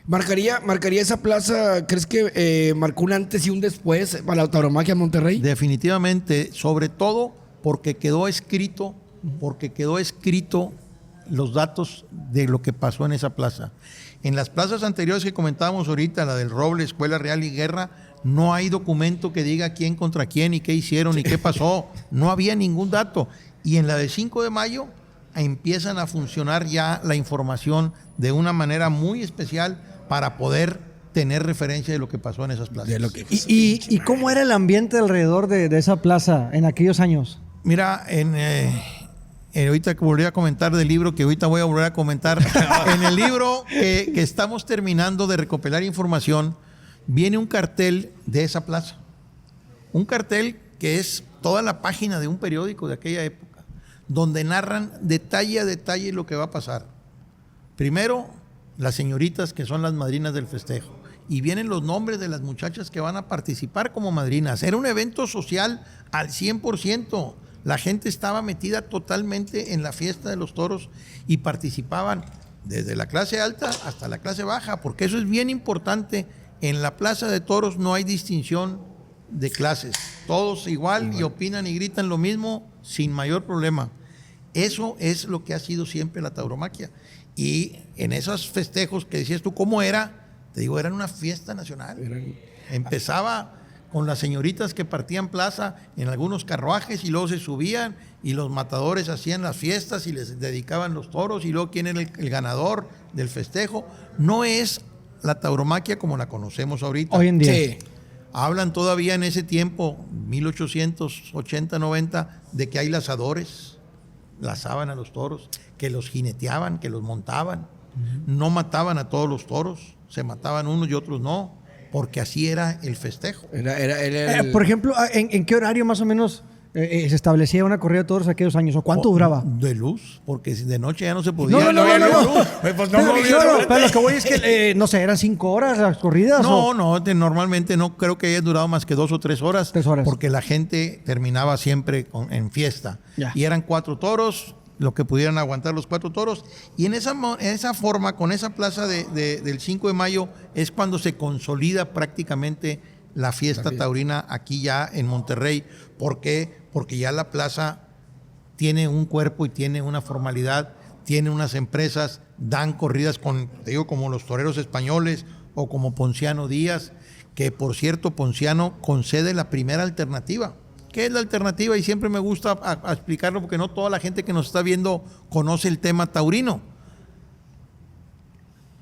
¿Marcaría esa plaza, crees que marcó un antes y un después para la tauromaquia en Monterrey? Definitivamente, sobre todo porque quedó escrito los datos de lo que pasó en esa plaza. En las plazas anteriores que comentábamos ahorita, la del Roble, Escuela Real y Guerra, no hay documento que diga quién contra quién y qué hicieron y qué pasó. No había ningún dato. Y en la de 5 de Mayo empiezan a funcionar ya la información de una manera muy especial para poder tener referencia de lo que pasó en esas plazas. ¿Y cómo era el ambiente alrededor de esa plaza en aquellos años? Mira, ahorita que volví a comentar del libro, que ahorita voy a volver a comentar, en el libro que estamos terminando de recopilar información, viene un cartel de esa plaza. Un cartel que es toda la página de un periódico de aquella época, donde narran detalle a detalle lo que va a pasar. Primero, las señoritas que son las madrinas del festejo. Y vienen los nombres de las muchachas que van a participar como madrinas. Era un evento social al 100%. La gente estaba metida totalmente en la fiesta de los toros y participaban desde la clase alta hasta la clase baja, porque eso es bien importante. En la plaza de toros no hay distinción de clases. Todos igual y opinan y gritan lo mismo sin mayor problema. Eso es lo que ha sido siempre la tauromaquia. Y en esos festejos que decías tú, ¿cómo era? Te digo, era una fiesta nacional. Empezaba con las señoritas que partían plaza en algunos carruajes y luego se subían y los matadores hacían las fiestas y les dedicaban los toros y luego quién era el ganador del festejo. No es la tauromaquia como la conocemos ahorita. Hoy en día. Sí. Hablan todavía en ese tiempo, 1880, 90, de que hay lazadores, lazaban a los toros, que los jineteaban, que los montaban. No mataban a todos los toros, se mataban unos y otros no, porque así era el festejo. Por ejemplo, ¿en qué horario más o menos se establecía una corrida de toros aquellos años? ¿O cuánto duraba? De luz, porque de noche ya no se podía. No. Pues no, Pero lo que voy es que, no sé, ¿eran 5 horas las corridas? No, normalmente no creo que haya durado más que 2 o 3 horas. 3 horas. Porque la gente terminaba siempre en fiesta. Ya. Y eran 4 toros, lo que pudieran aguantar los 4 toros. Y en esa forma, con esa plaza del 5 de mayo, es cuando se consolida prácticamente la fiesta taurina aquí ya en Monterrey. ¿Por qué? Porque ya la plaza tiene un cuerpo y tiene una formalidad, tiene unas empresas, dan corridas como los toreros españoles o como Ponciano Díaz, que por cierto Ponciano concede la primera alternativa. ¿Qué es la alternativa? Y siempre me gusta a explicarlo porque no toda la gente que nos está viendo conoce el tema taurino.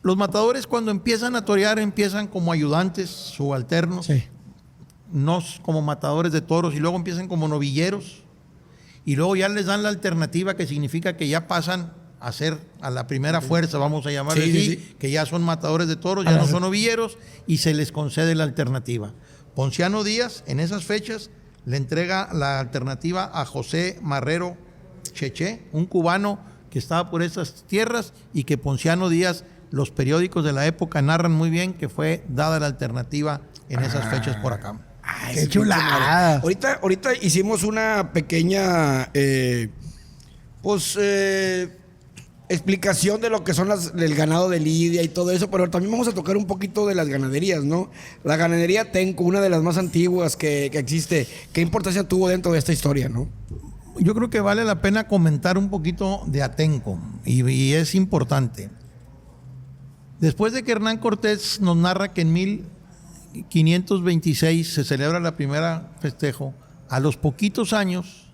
Los matadores cuando empiezan a torear empiezan como ayudantes, subalternos, Sí. no como matadores de toros, y luego empiezan como novilleros, y luego ya les dan la alternativa, que significa que ya pasan a ser a la primera fuerza, vamos a llamarle así, que ya son matadores de toros, ya no son novilleros, y se les concede la alternativa. Ponciano Díaz, en esas fechas, le entrega la alternativa a José Marrero Cheche, un cubano que estaba por esas tierras, y que Ponciano Díaz, los periódicos de la época narran muy bien que fue dada la alternativa en esas fechas por acá. Ay, ¡Qué sí, chulada! Ahorita hicimos una pequeña explicación de lo que son el ganado de lidia y todo eso, pero también vamos a tocar un poquito de las ganaderías, ¿no? La ganadería Tenco, una de las más antiguas que existe, ¿qué importancia tuvo dentro de esta historia, no? Yo creo que vale la pena comentar un poquito de Atenco, y es importante. Después de que Hernán Cortés nos narra que en 1526 se celebra la primera festejo, a los poquitos años,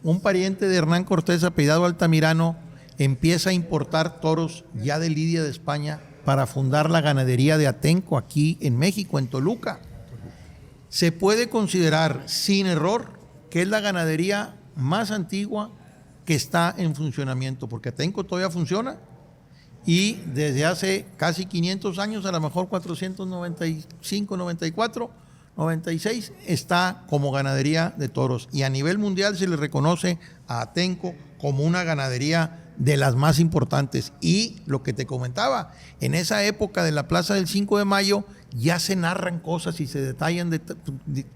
un pariente de Hernán Cortés, apellidado Altamirano, empieza a importar toros ya de lidia de España para fundar la ganadería de Atenco aquí en México, en Toluca. Se puede considerar sin error que es la ganadería más antigua que está en funcionamiento, porque Atenco todavía funciona. Y desde hace casi 500 años, a lo mejor 495, 94, 96, está como ganadería de toros. Y a nivel mundial se le reconoce a Atenco como una ganadería de las más importantes. Y lo que te comentaba, en esa época de la Plaza del 5 de Mayo, ya se narran cosas y se detallan de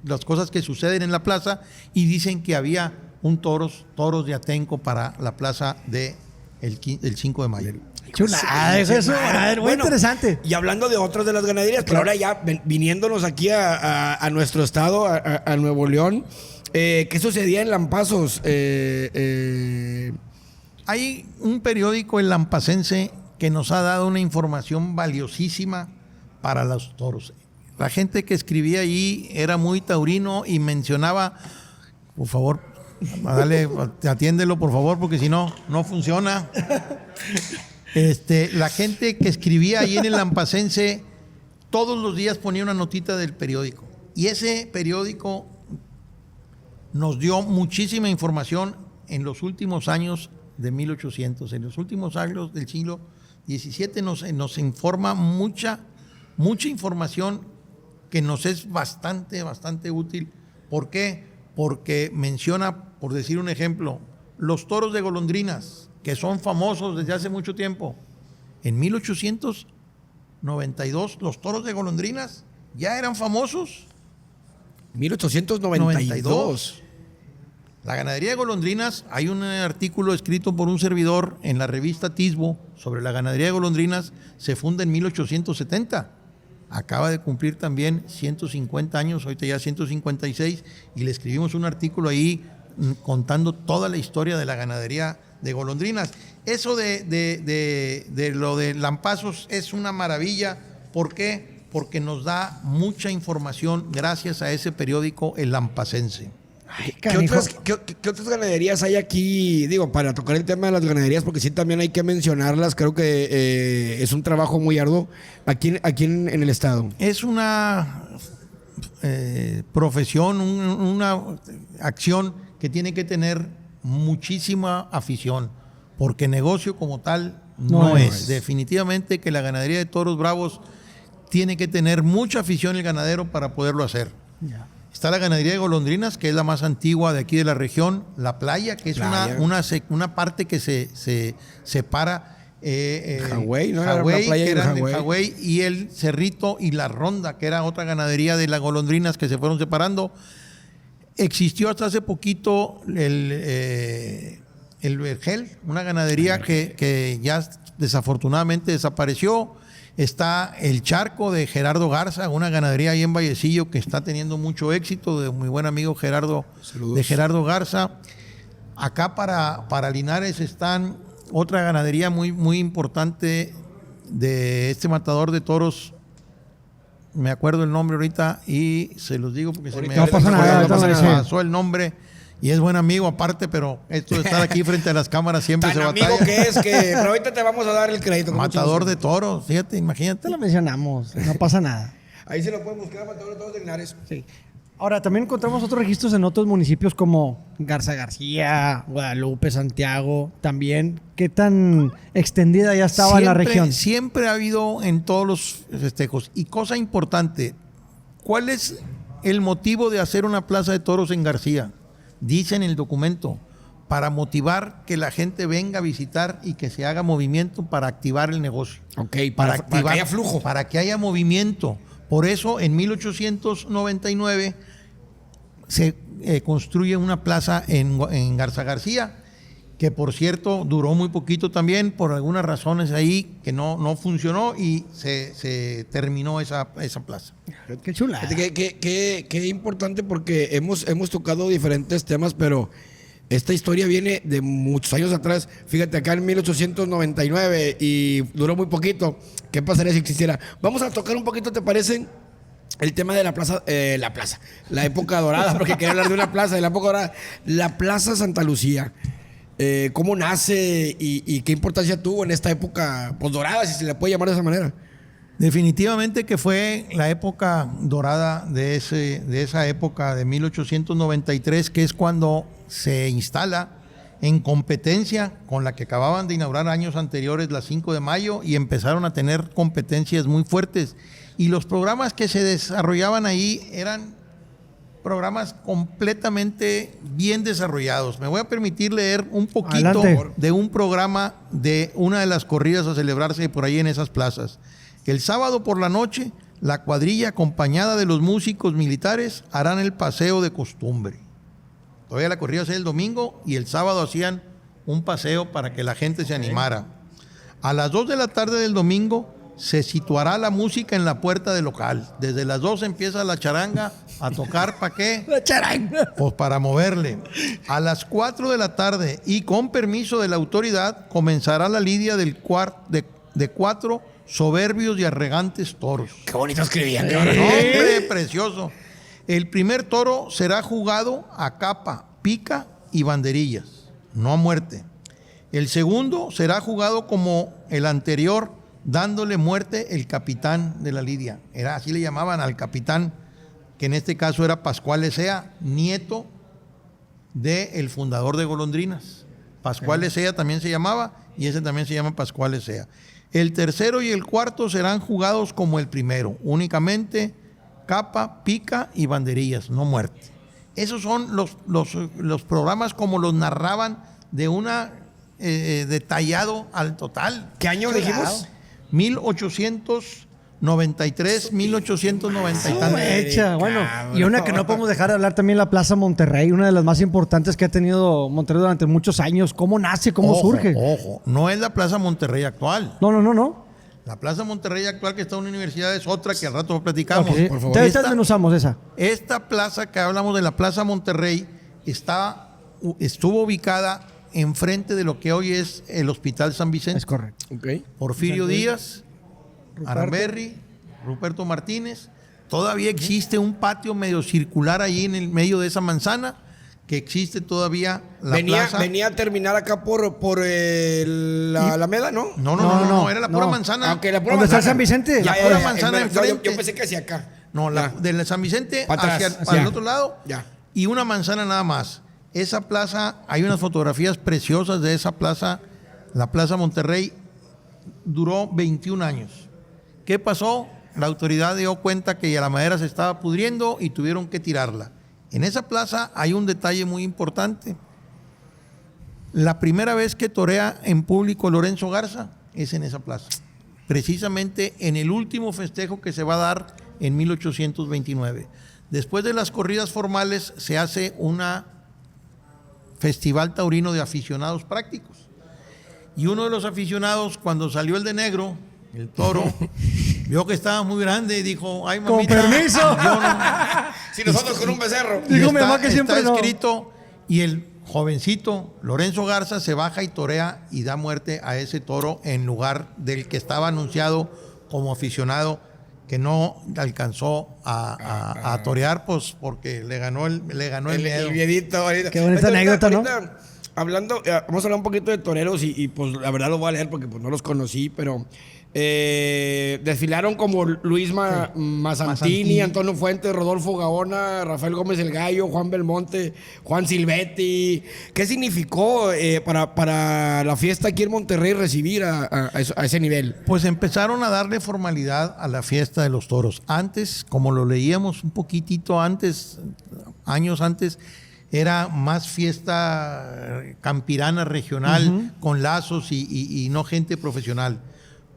las cosas que suceden en la plaza, y dicen que había toros de Atenco para la plaza del 5 de mayo. Chulada, eso es muy interesante. Y hablando de otras de las ganaderías, pero ahora ya viniéndonos aquí a nuestro estado, a Nuevo León, ¿qué sucedía en Lampazos? Hay un periódico, el Lampacense, que nos ha dado una información valiosísima para los toros. La gente que escribía allí era muy taurino y mencionaba, por favor, dale, atiéndelo por favor, porque si no, no funciona. La gente que escribía ahí en el Lampacense todos los días ponía una notita del periódico, y ese periódico nos dio muchísima información en los últimos años de 1800, en los últimos años del siglo XVII nos informa mucha información que nos es bastante útil. ¿Por qué? Porque menciona, por decir un ejemplo, los toros de Golondrinas, que son famosos desde hace mucho tiempo. En 1892, los toros de Golondrinas ya eran famosos. 1892. La ganadería de golondrinas, hay un artículo escrito por un servidor en la revista Tisbo sobre la ganadería de golondrinas, se funda en 1870. Acaba de cumplir también 150 años, ahorita ya 156, y le escribimos un artículo ahí contando toda la historia de la ganadería de golondrinas. Eso de lo de Lampazos es una maravilla. ¿Por qué? Porque nos da mucha información gracias a ese periódico, El Lampacense. Ay, ¿Qué otras ganaderías hay aquí? Digo, para tocar el tema de las ganaderías, porque sí también hay que mencionarlas. Creo que es un trabajo muy arduo aquí en el estado. Es una profesión, una acción que tiene que tener muchísima afición, porque negocio como tal no es. Definitivamente que la ganadería de toros bravos tiene que tener mucha afición el ganadero para poderlo hacer. Ya. Está la ganadería de golondrinas, que es la más antigua de aquí de la región. La playa, que es una parte que se separa. Hawái, ¿no? Hawái, Una playa que en eran de Hawái. Hawái, y el Cerrito y la Ronda, que era otra ganadería de las golondrinas que se fueron separando. Existió hasta hace poquito el Vergel, una ganadería que ya desafortunadamente desapareció. Está el Charco de Gerardo Garza, una ganadería ahí en Vallecillo que está teniendo mucho éxito, de mi buen amigo Gerardo, de Gerardo Garza. Acá para Linares están otra ganadería muy, muy importante de este matador de toros. Me acuerdo el nombre ahorita y se los digo porque se me pasó el nombre. Y es buen amigo aparte, pero esto de estar aquí frente a las cámaras siempre se batalla. Amigo que es pero ahorita te vamos a dar el crédito. Matador de toros, fíjate, imagínate. Te lo mencionamos, no pasa nada. Ahí se lo pueden buscar, Matador de Toros de Linares. Sí. Ahora, también encontramos otros registros en otros municipios como Garza García, Guadalupe, Santiago, también. ¿Qué tan extendida ya estaba la región? Siempre ha habido en todos los festejos. Y cosa importante, ¿cuál es el motivo de hacer una plaza de toros en García? Dice en el documento, para motivar que la gente venga a visitar y que se haga movimiento para activar el negocio. Ok, para que haya flujo. Para que haya movimiento. Por eso, en 1899 se construye una plaza en Garza García, que por cierto duró muy poquito también, por algunas razones ahí que no funcionó y se terminó esa plaza. Qué chula. Qué importante, porque hemos tocado diferentes temas, pero esta historia viene de muchos años atrás. Fíjate, acá en 1899 y duró muy poquito. ¿Qué pasaría si existiera? Vamos a tocar un poquito, ¿te parece? El tema de la plaza, la época dorada, porque quería hablar de una plaza, de la época dorada. La Plaza Santa Lucía. ¿Cómo nace y qué importancia tuvo en esta época dorada, si se le puede llamar de esa manera? Definitivamente que fue la época dorada de esa época de 1893, que es cuando se instala en competencia con la que acababan de inaugurar años anteriores, la 5 de mayo, y empezaron a tener competencias muy fuertes. Y los programas que se desarrollaban ahí eran programas completamente bien desarrollados. Me voy a permitir leer un poquito Adelante. de un programa de una de las corridas a celebrarse por ahí en esas plazas. El sábado por la noche, la cuadrilla acompañada de los músicos militares harán el paseo de costumbre. Todavía la corrida es el domingo y el sábado hacían un paseo para que la gente se animara. A las 2 de la tarde del domingo se situará la música en la puerta del local. Desde las 2 empieza la charanga a tocar, ¿para qué? La charanga. Pues para moverle. A las 4 de la tarde y con permiso de la autoridad comenzará la lidia de 4 soberbios y arrogantes toros. Qué bonito escribían, Hombre, precioso. El primer toro será jugado a capa, pica y banderillas, no a muerte. El segundo será jugado como el anterior, dándole muerte el capitán de la lidia. Así le llamaban al capitán, que en este caso era Pascual Ecea, nieto del fundador de Golondrinas. Pascual Ecea también se llamaba, y ese también se llama Pascual Ecea. El tercero y el cuarto serán jugados como el primero, únicamente capa, pica y banderillas, no muerte. Esos son los programas como los narraban de una detallado al total. ¿Qué año dijimos? 1893, 1890 y tanto. Hecha, bueno. cabrón. Y una que no podemos dejar de hablar también, la Plaza Monterrey, una de las más importantes que ha tenido Monterrey durante muchos años. ¿Cómo nace? ¿Cómo surge? Ojo, no es la Plaza Monterrey actual. No. La Plaza Monterrey actual que está en una universidad es otra que al rato platicamos. Ok, por favor. Ahorita desmenuzamos esa. Esta plaza que hablamos de la Plaza Monterrey estuvo ubicada enfrente de lo que hoy es el Hospital San Vicente. Es correcto. Ok. Porfirio Díaz, Aramberri, Ruperto Martínez. Todavía existe un patio medio circular ahí en el medio de esa manzana, que existe todavía la plaza. Venía a terminar acá por la Alameda, ¿no? No, era la pura no. manzana. Aunque la pura ¿Dónde está manzana. San Vicente? La pura manzana enfrente. Yo pensé que hacia acá. No, de San Vicente Pa' atrás, hacia el ya. otro lado. Ya. Y una manzana nada más. Esa plaza, hay unas fotografías preciosas de esa plaza. La Plaza Monterrey duró 21 años. ¿Qué pasó? La autoridad dio cuenta que ya la madera se estaba pudriendo y tuvieron que tirarla. En esa plaza hay un detalle muy importante. La primera vez que torea en público Lorenzo Garza es en esa plaza. Precisamente en el último festejo que se va a dar en 1829. Después de las corridas formales se hace una festival taurino de aficionados prácticos. Y uno de los aficionados, cuando salió el de negro, el toro, vio que estaba muy grande y dijo, ay Con mamita, permiso. yo no. Si nosotros con un becerro. Y Dijo mi mamá que siempre está no. escrito, y el jovencito Lorenzo Garza se baja y torea y da muerte a ese toro en lugar del que estaba anunciado como aficionado, que no alcanzó a torear, pues porque le ganó el miedo. El miedito ahorita. Qué bonita anécdota, ¿no? Hablando, vamos a hablar un poquito de toreros y pues la verdad lo voy a leer porque pues no los conocí, pero desfilaron como Luis Mazzantini, Antonio Fuentes, Rodolfo Gaona, Rafael Gómez el Gallo, Juan Belmonte, Juan Silvetti. ¿Qué significó para la fiesta aquí en Monterrey recibir a ese nivel? Pues empezaron a darle formalidad a la fiesta de los toros. Antes, como lo leíamos un poquitito antes, años antes, era más fiesta campirana regional, con lazos y no gente profesional.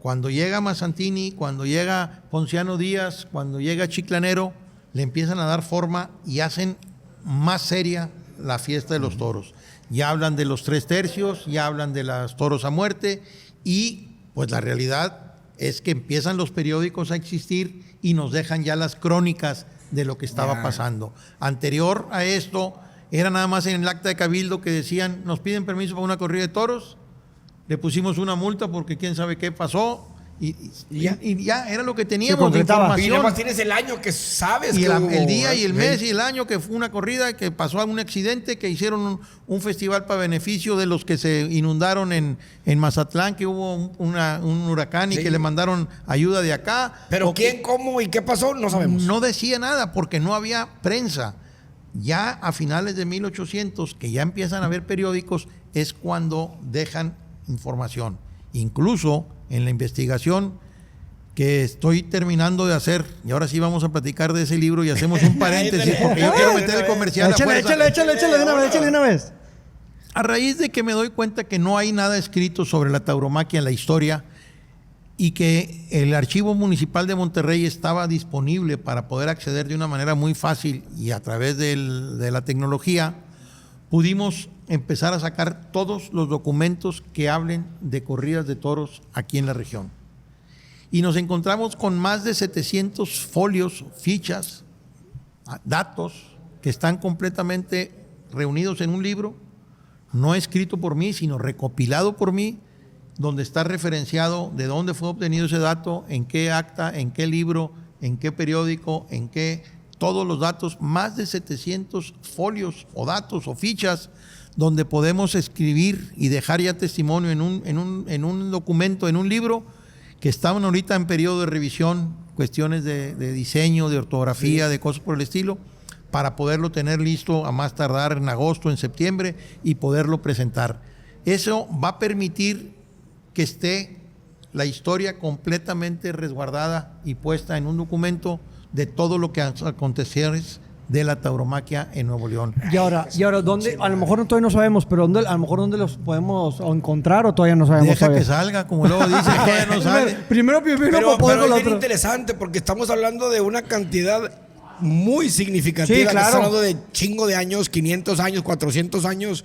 Cuando llega Mazzantini, cuando llega Ponciano Díaz, cuando llega Chiclanero, le empiezan a dar forma y hacen más seria la fiesta de los toros. Ya hablan de los 3 tercios, ya hablan de los toros a muerte y pues la realidad es que empiezan los periódicos a existir y nos dejan ya las crónicas de lo que estaba pasando. Anterior a esto, era nada más en el acta de cabildo que decían, nos piden permiso para una corrida de toros, le pusimos una multa porque quién sabe qué pasó y ya era lo que teníamos de concretaba. Y información. nada más tienes el año que sabes. Y que hubo, el día y el mes ¿eh? y el año que fue una corrida, que pasó algún accidente, que hicieron un festival para beneficio de los que se inundaron en Mazatlán, que hubo un huracán y Sí. que le mandaron ayuda de acá. Pero O quién, cómo y qué pasó, no sabemos. no decía nada porque no había prensa. Ya a finales de 1800, que ya empiezan a haber periódicos, es cuando dejan información. Incluso en la investigación que estoy terminando de hacer, y ahora sí vamos a platicar de ese libro y hacemos un paréntesis porque yo quiero meter el comercial a fuerza. Échale de una vez. A raíz de que me doy cuenta que no hay nada escrito sobre la tauromaquia en la historia y que el Archivo Municipal de Monterrey estaba disponible para poder acceder de una manera muy fácil y a través de la tecnología, pudimos empezar a sacar todos los documentos que hablen de corridas de toros aquí en la región. Y nos encontramos con más de 700 folios, fichas, datos que están completamente reunidos en un libro, no escrito por mí, sino recopilado por mí, donde está referenciado de dónde fue obtenido ese dato, en qué acta, en qué libro, en qué periódico, en qué, todos los datos, más de 700 folios o datos o fichas, donde podemos escribir y dejar ya testimonio en un documento, en un libro, que estaban ahorita en periodo de revisión, cuestiones de diseño, de ortografía, de cosas por el estilo, para poderlo tener listo a más tardar en agosto, en septiembre, y poderlo presentar. Eso va a permitir que esté la historia completamente resguardada y puesta en un documento de todo lo que acontecieron de la tauromaquia en Nuevo León. Y ahora, ¿dónde? A lo mejor todavía no sabemos, pero ¿dónde, a lo mejor dónde los podemos encontrar o todavía no sabemos? Deja todavía? que salga, como luego dice, todavía no sale. Primero Pero, para poder con es lo bien otro. interesante porque estamos hablando de una cantidad muy significativa. Sí, claro. Estamos hablando de chingo de años, 500 años, 400 años,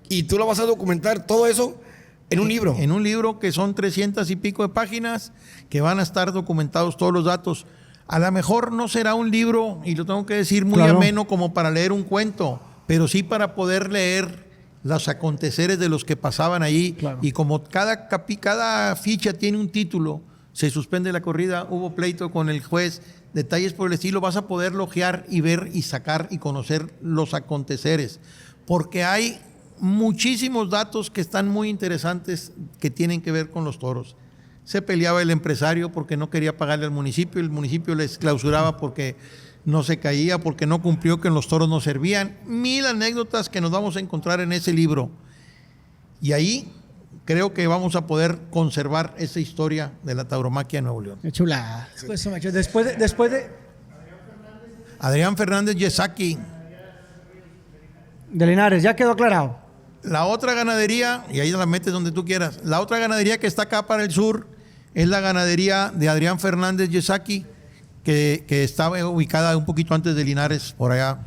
y tú lo vas a documentar todo eso en un libro. En un libro que son 300 y pico de páginas, que van a estar documentados todos los datos. A lo mejor no será un libro, y lo tengo que decir, muy Claro. ameno como para leer un cuento, pero sí para poder leer los aconteceres de los que pasaban allí. Claro. Y como cada ficha tiene un título, se suspende la corrida, hubo pleito con el juez, detalles por el estilo, vas a poder lojear y ver y sacar y conocer los aconteceres. Porque hay muchísimos datos que están muy interesantes que tienen que ver con los toros. Se peleaba el empresario porque no quería pagarle al municipio, el municipio les clausuraba porque no se caía, porque no cumplió, que los toros no servían. 1000 anécdotas que nos vamos a encontrar en ese libro. Y ahí creo que vamos a poder conservar esa historia de la tauromaquia en Nuevo León. Qué chula. Pues, macho, después de Adrián Fernández Yesaki. de Linares, ya quedó aclarado. La otra ganadería, y ahí la metes donde tú quieras, la otra ganadería que está acá para el sur es la ganadería de Adrián Fernández Yesaki, que estaba ubicada un poquito antes de Linares, por allá.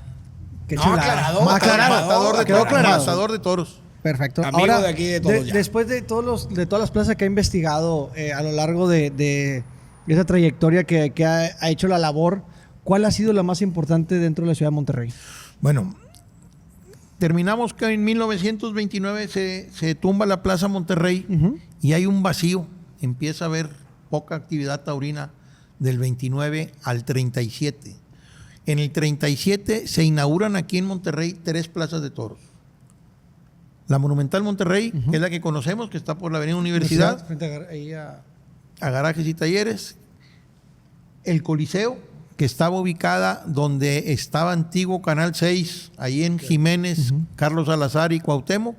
Qué No, chula. aclarado, Matador de toros. Perfecto. Amigo Ahora, de aquí de todos ya. después de todas las plazas que ha investigado a lo largo de esa trayectoria que ha hecho la labor, ¿cuál ha sido la más importante dentro de la ciudad de Monterrey? Bueno, terminamos que en 1929 se tumba la Plaza Monterrey y hay un vacío. Empieza a haber poca actividad taurina del 29 al 37. En el 37 se inauguran aquí en Monterrey 3 plazas de toros. La Monumental Monterrey, que es la que conocemos, que está por la Avenida Universidad, Frente ahí a garajes y talleres. El Coliseo, que estaba ubicada donde estaba antiguo Canal 6, ahí en Jiménez, Carlos Salazar y Cuauhtémoc.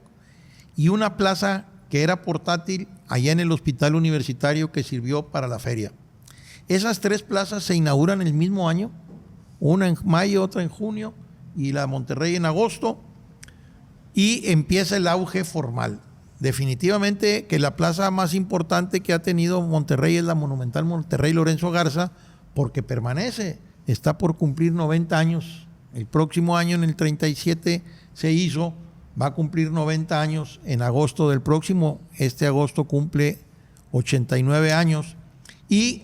Y una plaza que era portátil allá en el Hospital Universitario que sirvió para la feria. Esas 3 plazas se inauguran el mismo año, una en mayo, otra en junio y la Monterrey en agosto, y empieza el auge formal. Definitivamente que la plaza más importante que ha tenido Monterrey es la Monumental Monterrey Lorenzo Garza, porque permanece, está por cumplir 90 años. El próximo año, en el 37, se hizo, va a cumplir 90 años en agosto del próximo. Este agosto cumple 89 años. Y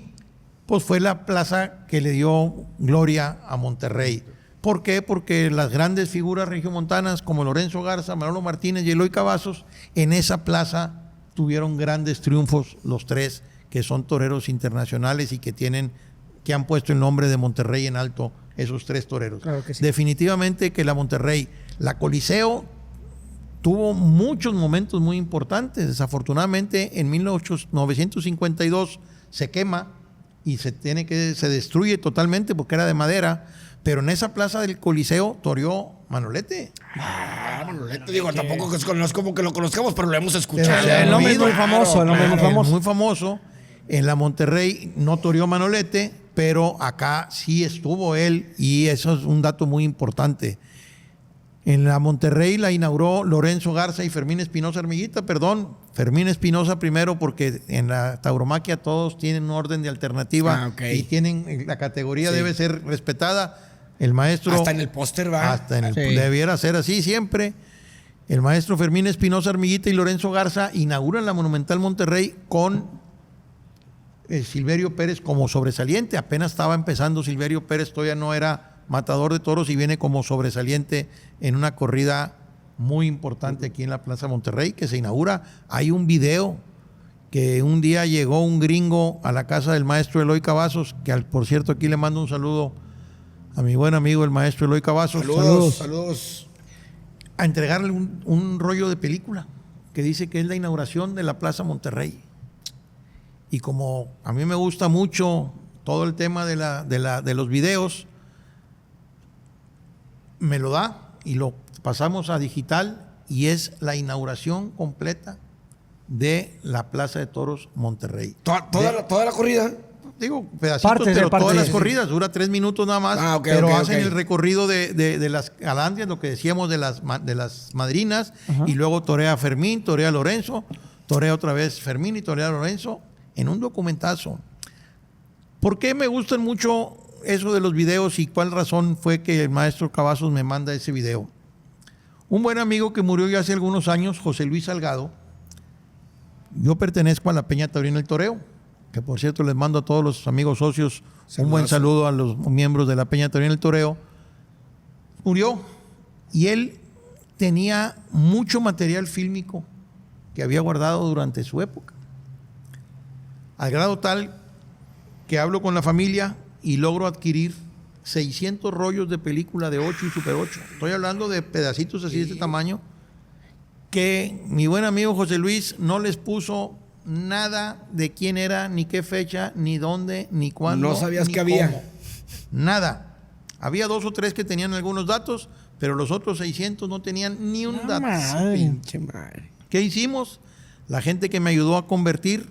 pues fue la plaza que le dio gloria a Monterrey. ¿Por qué? Porque las grandes figuras regiomontanas como Lorenzo Garza, Manolo Martínez y Eloy Cavazos, en esa plaza tuvieron grandes triunfos los 3, que son toreros internacionales y que han puesto el nombre de Monterrey en alto, esos 3 toreros. Claro que sí. Definitivamente que la Monterrey, la Coliseo, tuvo muchos momentos muy importantes. Desafortunadamente, en 1952 se quema y se destruye totalmente porque era de madera. Pero en esa plaza del Coliseo toreó Manolete. Manolete, digo, tampoco no es como que lo conozcamos, pero lo hemos escuchado. Pero el nombre es muy famoso, el nombre es muy famoso. Muy famoso. En la Monterrey no toreó Manolete, pero acá sí estuvo él, y eso es un dato muy importante. En la Monterrey la inauguró Lorenzo Garza y Fermín Espinosa Armillita, Fermín Espinosa primero, porque en la tauromaquia todos tienen un orden de alternativa y tienen la categoría debe ser respetada. El maestro... Hasta en el póster va. Debiera ser así siempre. El maestro Fermín Espinosa Armillita y Lorenzo Garza inauguran la Monumental Monterrey con Silverio Pérez como sobresaliente. Apenas estaba empezando Silverio Pérez, todavía no era matador de toros y viene como sobresaliente en una corrida muy importante aquí en la Plaza Monterrey que se inaugura. Hay un video que un día llegó un gringo a la casa del maestro Eloy Cavazos, que por cierto aquí le mando un saludo a mi buen amigo el maestro Eloy Cavazos. Saludos. A entregarle un rollo de película que dice que es la inauguración de la Plaza Monterrey. Y como a mí me gusta mucho todo el tema de los videos, me lo da y lo pasamos a digital y es la inauguración completa de la Plaza de Toros Monterrey. Toda la corrida. digo, pedacitos, Partes de pero partes, todas las sí. corridas, dura 3 minutos nada más, Ah, ok, pero ok, hacen ok. el recorrido de las galandias, lo que decíamos de las madrinas, Ajá. y luego torea Fermín, torea Lorenzo, torea otra vez Fermín y torea Lorenzo, en un documentazo. ¿Por qué me gustan mucho eso de los videos y cuál razón fue que el maestro Cavazos me manda ese video? Un buen amigo que murió ya hace algunos años, José Luis Salgado. Yo pertenezco a la Peña Taurina del Toreo, que por cierto les mando a todos los amigos socios un buen saludo a los miembros de la Peña Taurina del Toreo. Murió y él tenía mucho material fílmico que había guardado durante su época. Al grado tal que hablo con la familia y logro adquirir 600 rollos de película de 8 y Super 8. Estoy hablando de pedacitos así de este tamaño que mi buen amigo José Luis no les puso nada de quién era, ni qué fecha, ni dónde, ni cuándo. No sabías ni que había. cómo. Nada. Había 2 o 3 que tenían algunos datos, pero los otros 600 no tenían ni un dato. Madre. Pinche madre. ¿Qué hicimos? La gente que me ayudó a convertir,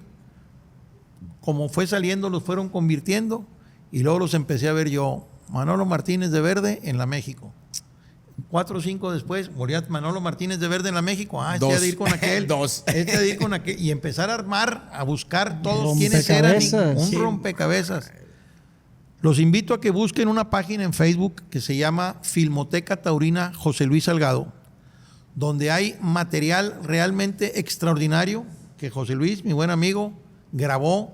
como fue saliendo, los fueron convirtiendo y luego los empecé a ver yo. Manolo Martínez de Verde en la México. 4 o 5 después, moría Manolo Martínez de Verde en la México. Ah, este Dos. ha de ir con aquel. Dos. Este ha de ir con aquel. Y empezar a armar, a buscar todos quiénes eran. Rompecabezas. Un rompecabezas. Los invito a que busquen una página en Facebook que se llama Filmoteca Taurina José Luis Salgado, donde hay material realmente extraordinario que José Luis, mi buen amigo, grabó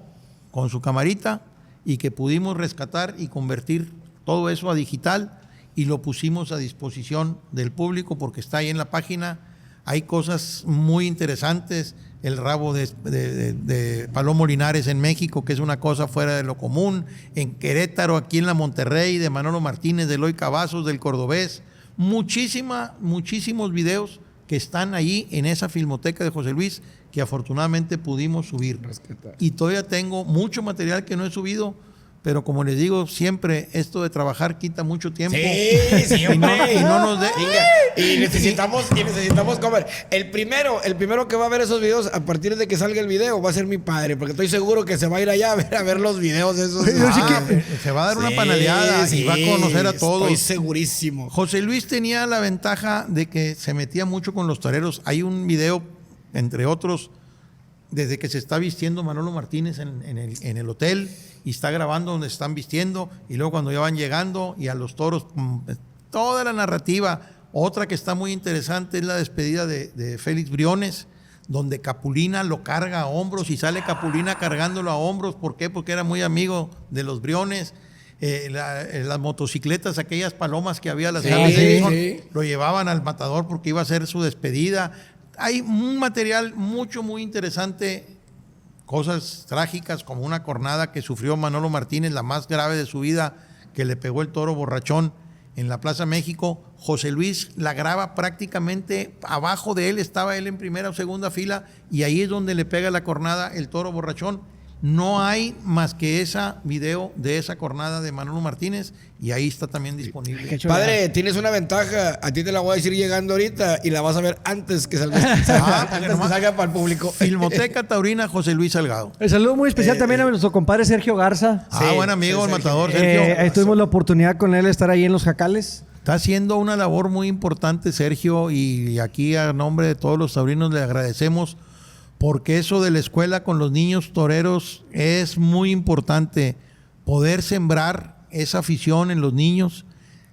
con su camarita y que pudimos rescatar y convertir todo eso a digital y lo pusimos a disposición del público porque está ahí en la página. Hay cosas muy interesantes, el rabo de Palomo Linares en México, que es una cosa fuera de lo común, en Querétaro, aquí en la Monterrey, de Manolo Martínez, de Eloy Cavazos, del Cordobés, muchísimos videos que están ahí en esa filmoteca de José Luis, que afortunadamente pudimos subir. Y todavía tengo mucho material que no he subido, pero como les digo siempre, esto de trabajar quita mucho tiempo. Sí, siempre. Y no nos de... Y necesitamos comer. El primero que va a ver esos videos a partir de que salga el video va a ser mi padre, porque estoy seguro que se va a ir allá a ver los videos de esos. Se va a dar una panaleada y va a conocer a todos. Estoy segurísimo. José Luis tenía la ventaja de que se metía mucho con los toreros. Hay un video, entre otros, desde que se está vistiendo Manolo Martínez en el hotel y está grabando donde están vistiendo y luego cuando ya van llegando y a los toros, toda la narrativa. Otra que está muy interesante es la despedida de Félix Briones, donde Capulina lo carga a hombros y sale Capulina cargándolo a hombros. ¿Por qué? Porque era muy amigo de los Briones. Las motocicletas, aquellas palomas que había, las Harley Davidson, lo llevaban al matador porque iba a ser su despedida. Hay un material muy interesante, cosas trágicas como una cornada que sufrió Manolo Martínez, la más grave de su vida, que le pegó el toro borrachón en la Plaza México. José Luis la graba prácticamente abajo de él, estaba él en primera o segunda fila y ahí es donde le pega la cornada el toro borrachón. No hay más que esa video de esa cornada de Manolo Martínez y ahí está también disponible. Qué chulada. Padre, tienes una ventaja. A ti te la voy a decir llegando ahorita y la vas a ver antes que salga, antes que salga para el público. Filmoteca Taurina José Luis Salgado. El saludo muy especial también a nuestro compadre Sergio Garza. Buen amigo, el Sergio. matador Sergio. Ahí tuvimos la oportunidad con él de estar ahí en Los Jacales. Está haciendo una labor muy importante Sergio y aquí a nombre de todos los taurinos le agradecemos porque eso de la escuela con los niños toreros es muy importante, poder sembrar esa afición en los niños.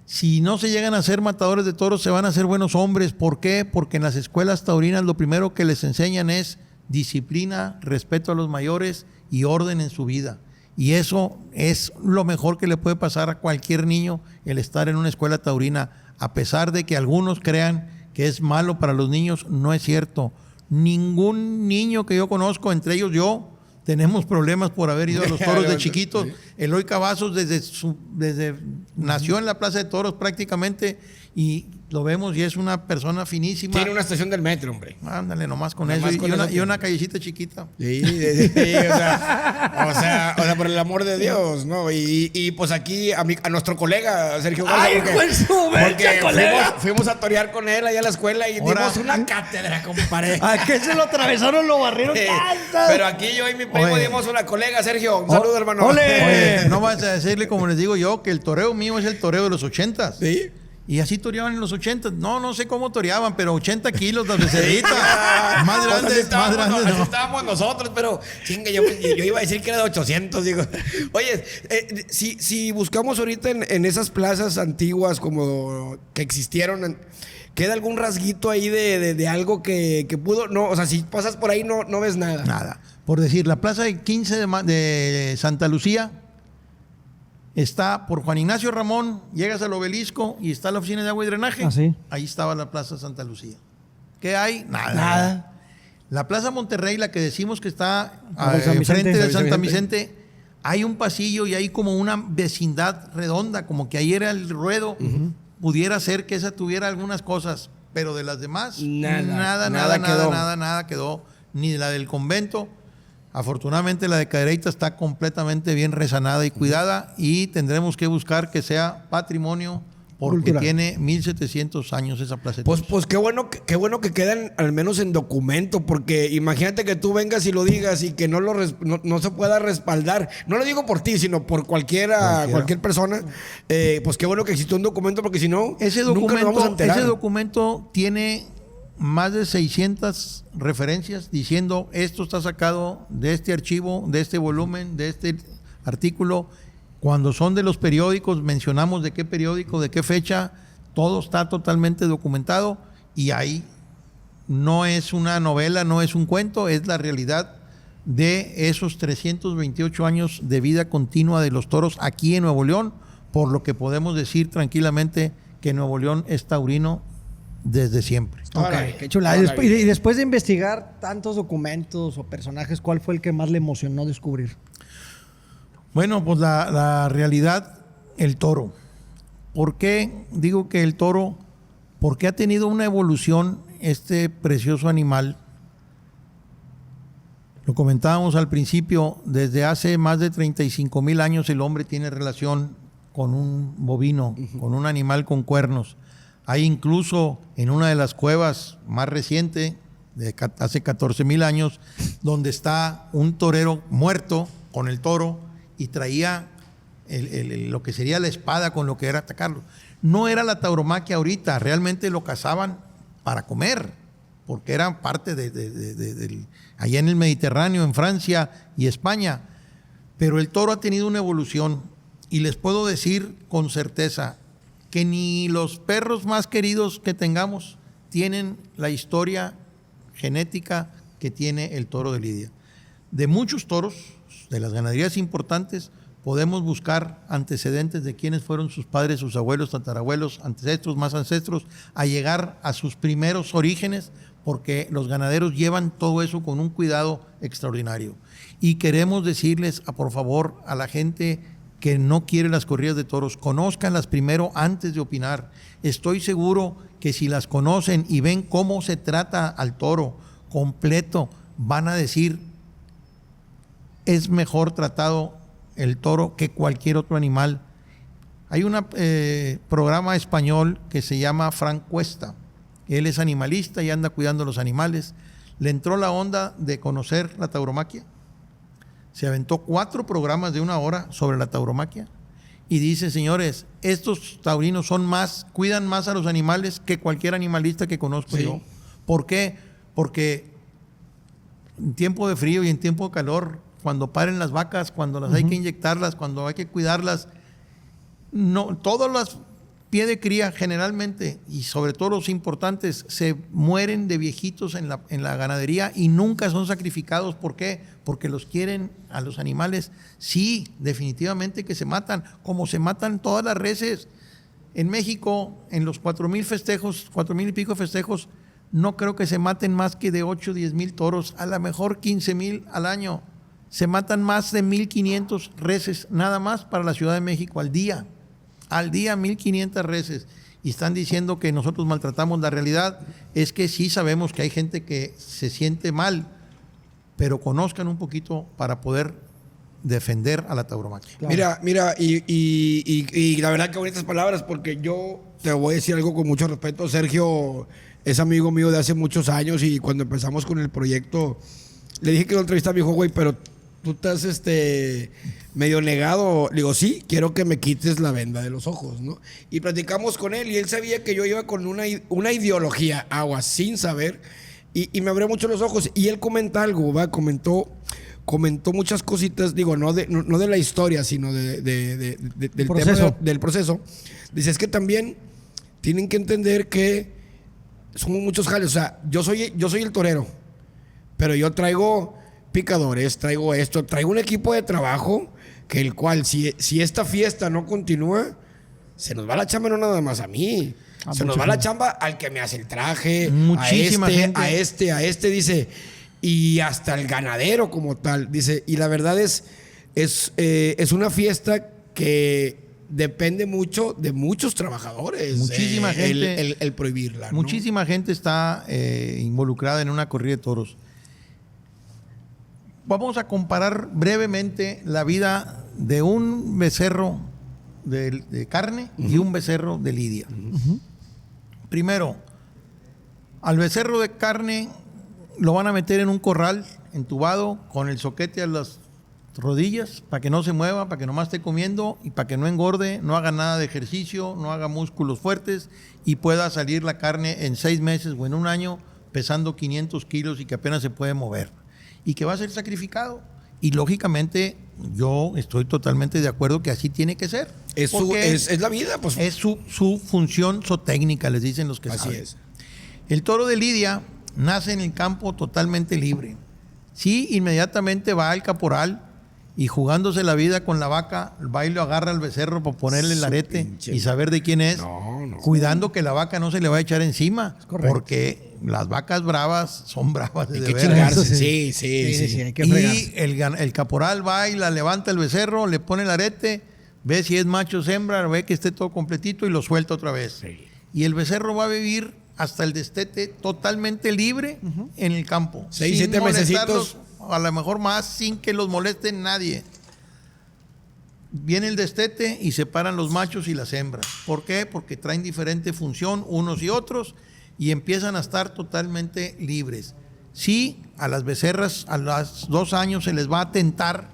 Si no se llegan a ser matadores de toros, se van a ser buenos hombres. ¿Por qué? Porque en las escuelas taurinas lo primero que les enseñan es disciplina, respeto a los mayores y orden en su vida. Y eso es lo mejor que le puede pasar a cualquier niño, el estar en una escuela taurina. A pesar de que algunos crean que es malo para los niños, no es cierto. Ningún niño que yo conozco, entre ellos yo, tenemos problemas por haber ido a los toros de chiquitos. Eloy Cavazos desde nació en la Plaza de Toros prácticamente y lo vemos y es una persona finísima. Tiene una estación del metro, hombre. Ándale, nomás con Nomás eso. con eso Y una callecita chiquita. Sí, o sea, por el amor de Dios, ¿no? Y pues aquí a nuestro colega Sergio Garza, ¡Ay, hijo de su mecha, colega! fuimos a torear con él allá a la escuela y Ahora. dimos una cátedra, compadre. ¿A qué se lo atravesaron, lo barrieron? Pero aquí yo y mi primo Oye. dimos una colega, Sergio. Un saludo, hermano. ¡Ole! Oye, no vas a decirle, como les digo yo, que el toreo mío es el toreo de los 80s. Sí. Y así toreaban en los 80. No sé cómo toreaban, pero 80 kilos las becerritas. Más Pues grandes, así estábamos, más grandes. así No. estábamos nosotros, pero chinga, yo iba a decir que era de 800, digo. Oye, si buscamos ahorita en esas plazas antiguas como que existieron, ¿queda algún rasguito ahí de algo que pudo? No, o sea, si pasas por ahí no ves nada. Nada. Por decir, la plaza de 15 de Santa Lucía está por Juan Ignacio Ramón, llegas al obelisco y está la oficina de agua y drenaje. ¿Ah, sí? Ahí estaba la plaza Santa Lucía. ¿Qué hay? Nada. La plaza Monterrey, la que decimos que está Por San Vicente. frente de San Santa Vicente. Vicente, hay un pasillo y hay como una vecindad redonda, como que ahí era el ruedo. Pudiera ser que esa tuviera algunas cosas, pero de las demás, nada quedó. Ni de la del convento. Afortunadamente la de Cadereyta está completamente bien resanada y cuidada y tendremos que buscar que sea patrimonio porque Cultural. tiene 1700 años esa placeta. Pues qué bueno que quedan al menos en documento, porque imagínate que tú vengas y lo digas y que no se pueda respaldar. No lo digo por ti, sino por cualquier persona. Pues qué bueno que existe un documento, porque si no, ese nunca nos vamos a enterar. documento tiene más de 600 referencias diciendo esto está sacado de este archivo, de este volumen, de este artículo. Cuando son de los periódicos, mencionamos de qué periódico, de qué fecha, todo está totalmente documentado y ahí no es una novela, no es un cuento, es la realidad de esos 328 años de vida continua de los toros aquí en Nuevo León, por lo que podemos decir tranquilamente que Nuevo León es taurino desde siempre. Órale, Qué chulada. órale. Y después de investigar tantos documentos o personajes, ¿cuál fue el que más le emocionó descubrir? Bueno, pues la realidad, el toro. ¿Por qué digo que el toro? Porque ha tenido una evolución este precioso animal. Lo comentábamos al principio, desde hace más de 35,000 años el hombre tiene relación con un bovino, con un animal con cuernos. Hay incluso en una de las cuevas más reciente, de hace 14,000 años, donde está un torero muerto con el toro y traía lo que sería la espada con lo que era atacarlo. No era la tauromaquia ahorita, realmente lo cazaban para comer, porque eran parte allá en el Mediterráneo, en Francia y España. Pero el toro ha tenido una evolución y les puedo decir con certeza que ni los perros más queridos que tengamos tienen la historia genética que tiene el toro de Lidia. De muchos toros, de las ganaderías importantes, podemos buscar antecedentes de quiénes fueron sus padres, sus abuelos, tatarabuelos, ancestros, más ancestros, a llegar a sus primeros orígenes, porque los ganaderos llevan todo eso con un cuidado extraordinario. Y queremos decirles, por favor, a la gente que no quiere las corridas de toros, conózcanlas primero antes de opinar. Estoy seguro que si las conocen y ven cómo se trata al toro completo, van a decir, es mejor tratado el toro que cualquier otro animal. Hay un programa español que se llama Frank Cuesta. Él es animalista y anda cuidando los animales. Le entró la onda de conocer la tauromaquia. Se aventó 4 programas de 1 hora sobre la tauromaquia y dice, señores, estos taurinos cuidan más a los animales que cualquier animalista que conozco yo. ¿Por qué? Porque en tiempo de frío y en tiempo de calor, cuando paren las vacas, cuando las hay que inyectarlas, cuando hay que cuidarlas, no, todas las pie de cría generalmente, y sobre todo los importantes, se mueren de viejitos en la ganadería y nunca son sacrificados. ¿Por qué? Porque los quieren a los animales. Sí, definitivamente que se matan, como se matan todas las reses. En México, en los 4,000 festejos, 4,000 y pico festejos, no creo que se maten más que de 8 o 10,000 toros, a lo mejor 15,000 al año. Se matan más de 1,500 reses, nada más para la Ciudad de México al día. Al día 1,500 reses. y están diciendo que nosotros maltratamos. La realidad es que sí sabemos que hay gente que se siente mal, pero conozcan un poquito para poder defender a la tauromaquia. Claro. Mira, y la verdad que bonitas palabras, porque yo te voy a decir algo con mucho respeto. Sergio es amigo mío de hace muchos años y cuando empezamos con el proyecto, le dije que lo entrevistaba, me dijo, güey, pero tú estás medio negado. Le digo, sí, quiero que me quites la venda de los ojos, ¿no? Y platicamos con él y él sabía que yo iba con una ideología, agua, sin saber, y me abrió mucho los ojos. Y él comenta algo, ¿va? Comentó muchas cositas, digo, no de la historia, sino del proceso. tema del proceso. Dice, es que también tienen que entender que somos muchos jales. O sea, yo soy el torero, pero yo traigo picadores, traigo esto, traigo un equipo de trabajo que el cual, si esta fiesta no continúa, se nos va la chamba no nada más a mí. Se nos va la chamba al que me hace el traje, Muchísima gente. a este, dice, y hasta el ganadero como tal, dice, y la verdad es una fiesta que depende mucho de muchos trabajadores. Muchísima gente. El prohibirla, ¿no? Muchísima gente está involucrada en una corrida de toros. Vamos a comparar brevemente la vida de un becerro de carne y un becerro de lidia. Primero, al becerro de carne lo van a meter en un corral entubado con el soquete a las rodillas para que no se mueva, para que nomás esté comiendo y para que no engorde, no haga nada de ejercicio, no haga músculos fuertes y pueda salir la carne en 6 meses o en un año pesando 500 kilos y que apenas se puede mover y que va a ser sacrificado. Y lógicamente yo estoy totalmente de acuerdo que así tiene que ser. Es la vida, pues. Es su función zootécnica, les dicen los que Así saben. es. El toro de lidia nace en el campo totalmente libre. Sí, inmediatamente va al caporal y jugándose la vida con la vaca, va y lo agarra al becerro para ponerle el arete y saber de quién es, cuidando que la vaca no se le va a echar encima, porque las vacas bravas son bravas de Hay que veras. chingarse, sí. Hay que fregarse. Y el caporal va y la levanta el becerro, le pone el arete, ve si es macho o hembra, ve que esté todo completito y lo suelta otra vez. Sí. Y el becerro va a vivir hasta el destete totalmente libre en el campo. 6, sin 7 molestarlos, mesecitos. a lo mejor más, sin que los moleste nadie. Viene el destete y separan los machos y las hembras. ¿Por qué? Porque traen diferente función unos y otros y empiezan a estar totalmente libres. Sí, a las becerras a los 2 años se les va a tentar.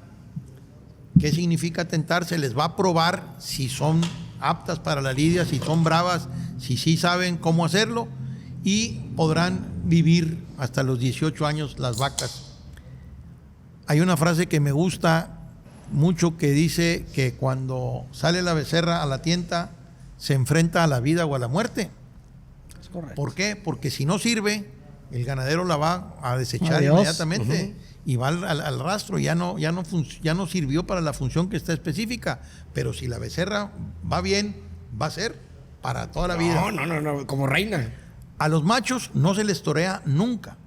¿Qué significa tentar? Se les va a probar si son aptas para la lidia, si son bravas, si sí saben cómo hacerlo y podrán vivir hasta los 18 años las vacas. Hay una frase que me gusta mucho que dice que cuando sale la becerra a la tienda se enfrenta a la vida o a la muerte. Es correcto. ¿Por qué? Porque si no sirve, el ganadero la va a desechar Adiós. inmediatamente y va al rastro, ya no sirvió para la función que está específica. Pero si la becerra va bien, va a ser para toda la vida. No, como reina. A los machos no se les torea nunca.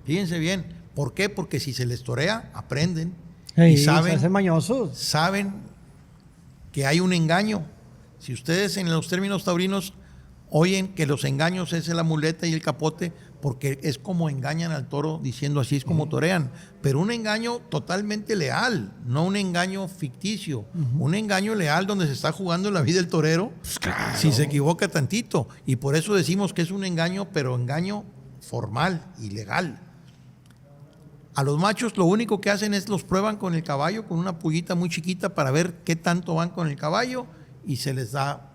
Fíjense bien. ¿Por qué? Porque si se les torea, aprenden y Se hacen mañosos. saben que hay un engaño. Si ustedes en los términos taurinos oyen que los engaños es la muleta y el capote, porque es como engañan al toro diciendo así es como torean, pero un engaño totalmente leal, no un engaño ficticio, un engaño leal donde se está jugando la vida del torero, Pues claro. si se equivoca tantito, y por eso decimos que es un engaño, pero engaño formal y legal. A los machos lo único que hacen es los prueban con el caballo, con una pullita muy chiquita para ver qué tanto van con el caballo y se les da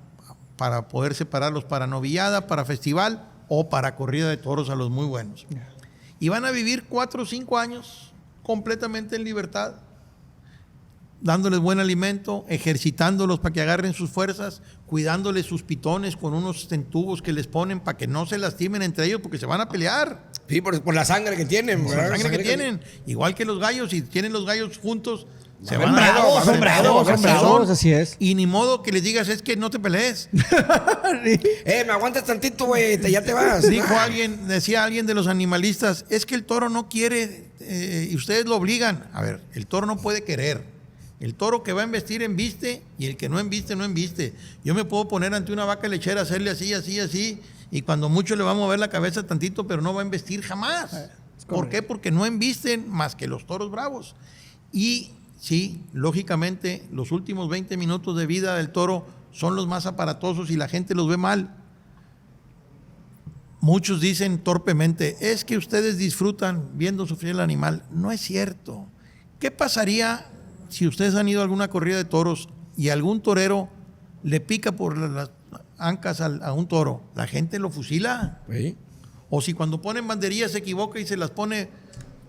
para poder separarlos para novillada, para festival o para corrida de toros a los muy buenos. Y van a vivir 4 o 5 años completamente en libertad, dándoles buen alimento, ejercitándolos para que agarren sus fuerzas, cuidándoles sus pitones con unos entubos que les ponen para que no se lastimen entre ellos porque se van a pelear. Sí, por la sangre que tienen. Por la ¿verdad? sangre que tienen. Igual que los gallos, si tienen los gallos juntos, se Van van a bravos, son bravos, son bravos, así es. Y ni modo que les digas, es que no te pelees. Me aguantas tantito, güey, ya te vas. Decía alguien de los animalistas, es que el toro no quiere y ustedes lo obligan. A ver, el toro no puede querer. El toro que va a embestir, embiste, y el que no embiste, no embiste. Yo me puedo poner ante una vaca lechera, hacerle así, así, así, y cuando mucho le va a mover la cabeza tantito, pero no va a embestir jamás. ¿Por qué? Porque no embisten más que los toros bravos. Y sí, lógicamente, los últimos 20 minutos de vida del toro son los más aparatosos y la gente los ve mal. Muchos dicen torpemente, es que ustedes disfrutan viendo sufrir al animal. No es cierto. ¿Qué pasaría si ustedes han ido a alguna corrida de toros y algún torero le pica por las ancas a un toro? La gente lo fusila. ¿Sí? O si cuando ponen banderillas se equivoca y se las pone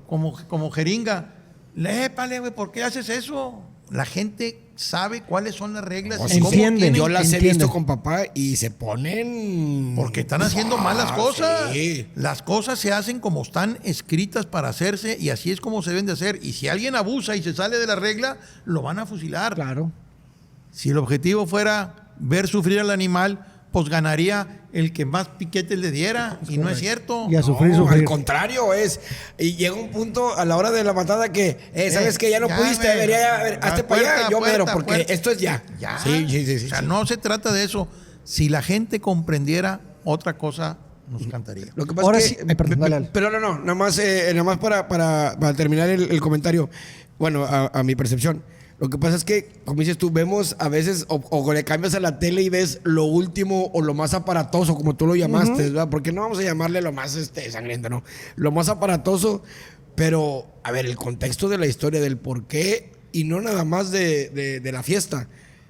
como jeringa. Lépale, güey, ¿por qué haces eso? La gente sabe cuáles son las reglas. No, y sí, cómo entiende. tienen- Yo las he Entiende. visto con papá y se ponen... Porque están haciendo malas cosas. Sí. Las cosas se hacen como están escritas para hacerse y así es como se deben de hacer. Y si alguien abusa y se sale de la regla, lo van a fusilar. Claro. Si el objetivo fuera ver sufrir al animal, pues ganaría el que más piquetes le diera. Y no es cierto. Y a sufrir, No, sufrir. al contrario, y llega un punto a la hora de la matada que, ¿sabes que ya no pudiste? güey, Debería haber, hazte para allá, yo mero, porque puerta. esto es ya. Ya. Sí, sí, sí. O sea, sí. no se trata de eso. Si la gente comprendiera, otra cosa nos cantaría. Lo que pasa Ahora es sí- que, ay, perdón, dale, dale. pero no, nada más para terminar el comentario, bueno, a mi percepción. Lo que pasa es que, como dices tú, vemos a veces, o le cambias a la tele y ves lo último o lo más aparatoso, como tú lo llamaste, ¿verdad? Porque no vamos a llamarle lo más sangriento, ¿no? Lo más aparatoso, pero, a ver, el contexto de la historia, del por qué, y no nada más de la fiesta,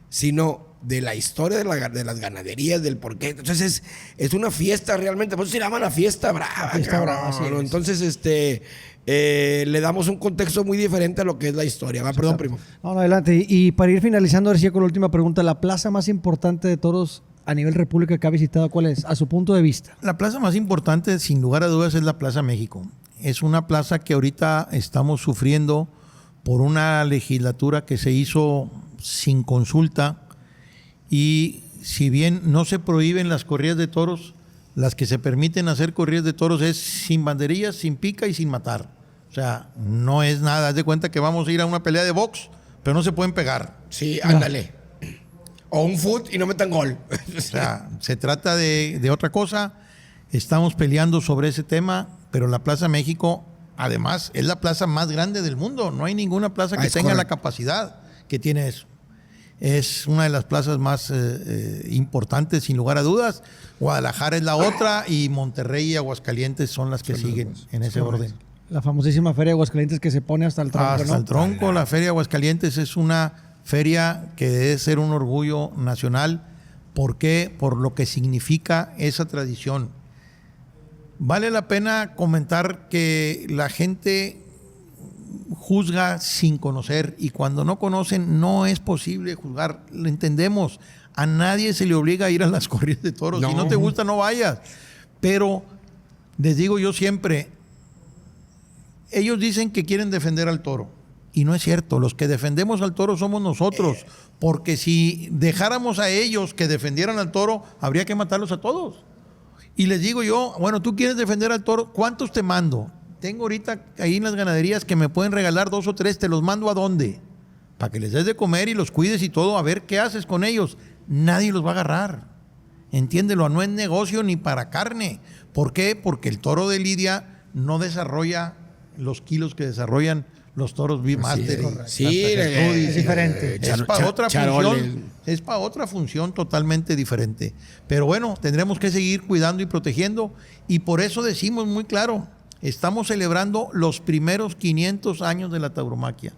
sino de la historia de las ganaderías, del por qué. Entonces, es una fiesta realmente, por eso se llama la fiesta brava. Fiesta cabrón, brava, así ¿no? es. Entonces, le damos un contexto muy diferente a lo que es la historia. Va, perdón, primo. No, no, adelante. Y para ir finalizando, ahora sí con la última pregunta, ¿la plaza más importante de toros a nivel república que ha visitado cuál es? A su punto de vista. La plaza más importante, sin lugar a dudas, es la Plaza México. Es una plaza que ahorita estamos sufriendo por una legislatura que se hizo sin consulta y si bien no se prohíben las corridas de toros, las que se permiten hacer corridas de toros es sin banderillas, sin pica y sin matar. O sea, no es nada. Haz de cuenta que vamos a ir a una pelea de box, pero no se pueden pegar. Sí, ándale. O un foot y no metan gol. O sea, se trata de otra cosa. Estamos peleando sobre ese tema, pero la Plaza México, además, es la plaza más grande del mundo. No hay ninguna plaza que Es tenga la correcto. capacidad que tiene eso. Es una de las plazas más importantes, sin lugar a dudas. Guadalajara es la otra y Monterrey y Aguascalientes son las que siguen en ese orden. La famosísima Feria de Aguascalientes que se pone hasta el tronco, Hasta ¿no? el tronco, la Feria de Aguascalientes es una feria que debe ser un orgullo nacional. ¿Por qué? Por lo que significa esa tradición. Vale la pena comentar que la gente juzga sin conocer y cuando no conocen no es posible juzgar. Lo entendemos. A nadie se le obliga a ir a las corridas de toros. No. Si no te gusta, no vayas. Pero les digo yo siempre, ellos dicen que quieren defender al toro. Y no es cierto. Los que defendemos al toro somos nosotros. Porque si dejáramos a ellos que defendieran al toro, habría que matarlos a todos. Y les digo yo, bueno, tú quieres defender al toro, ¿cuántos te mando? Tengo ahorita ahí en las ganaderías que me pueden regalar 2 o 3, ¿te los mando a dónde? Para que les des de comer y los cuides y todo, a ver qué haces con ellos. Nadie los va a agarrar. Entiéndelo, no es negocio ni para carne. ¿Por qué? Porque el toro de lidia no desarrolla los kilos que desarrollan los toros B-Master. Sí, Es diferente. Es para otra función. Es para otra función totalmente diferente. Pero bueno, tendremos que seguir cuidando y protegiendo. Y por eso decimos muy claro, estamos celebrando los primeros 500 años de la tauromaquia.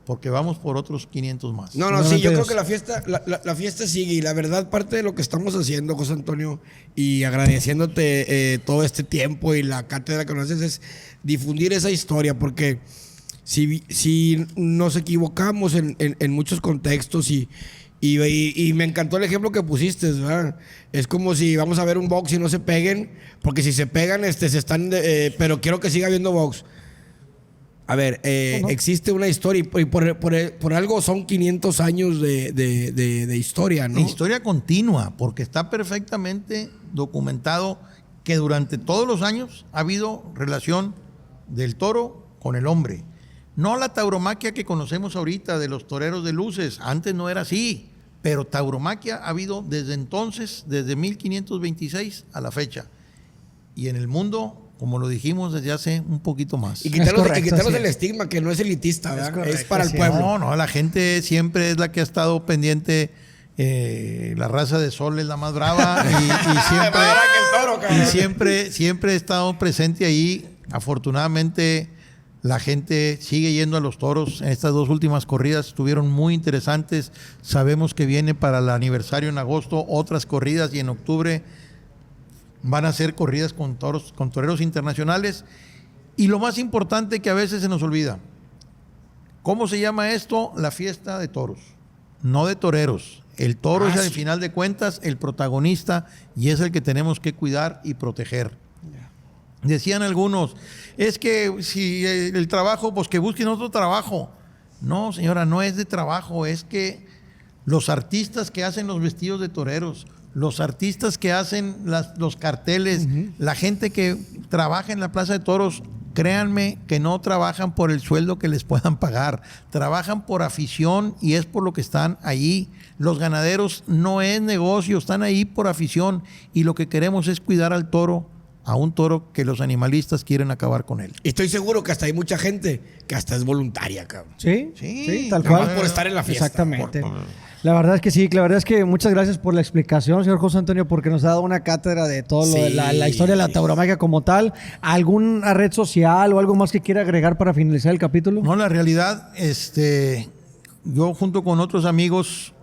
Porque vamos por otros 500 más. No, Primeramente sí, yo creo Dios. que la fiesta sigue y la verdad parte de lo que estamos haciendo, José Antonio, y agradeciéndote todo este tiempo y la cátedra que nos haces es difundir esa historia, porque si nos equivocamos en muchos contextos y me encantó el ejemplo que pusiste, ¿verdad? Es como si vamos a ver un box y no se peguen, porque si se pegan, se están, pero quiero que siga habiendo box. A ver, existe una historia y por algo son 500 años de historia, ¿no? De historia continua, porque está perfectamente documentado que durante todos los años ha habido relación del toro con el hombre. No la tauromaquia que conocemos ahorita de los toreros de luces, antes no era así, pero tauromaquia ha habido desde entonces, desde 1526 a la fecha. Y en el mundo, como lo dijimos, desde hace un poquito más. Y quitarnos, correcto, y quitarnos sí. el estigma que no es elitista, ¿verdad? correcto, Es para el sí. pueblo. No, la gente siempre es la que ha estado pendiente. La raza de Sol es la más brava y siempre he estado presente ahí. Afortunadamente la gente sigue yendo a los toros. En estas 2 últimas corridas estuvieron muy interesantes. Sabemos que viene para el aniversario en agosto otras corridas y en octubre van a ser corridas con toros, con toreros internacionales. Y lo más importante que a veces se nos olvida, ¿cómo se llama esto? La fiesta de toros, no de toreros. El toro es al final de cuentas el protagonista y es el que tenemos que cuidar y proteger. Decían algunos, es que si el trabajo, pues que busquen otro trabajo. No, señora, no es de trabajo, es que los artistas que hacen los vestidos de toreros, los artistas que hacen los carteles, la gente que trabaja en la Plaza de Toros, créanme que no trabajan por el sueldo que les puedan pagar, trabajan por afición y es por lo que están ahí. Los ganaderos no es negocio, están ahí por afición y lo que queremos es cuidar al toro, a un toro que los animalistas quieren acabar con él. Y estoy seguro que hasta hay mucha gente que hasta es voluntaria, cabrón. Sí, Sí, tal Nada cual. más por estar en la fiesta. Exactamente. La verdad es que sí, la verdad es que muchas gracias por la explicación, señor José Antonio, porque nos ha dado una cátedra de todo lo de la historia de la tauromaquia como tal. ¿Alguna red social o algo más que quiera agregar para finalizar el capítulo? No, la realidad, yo junto con otros amigos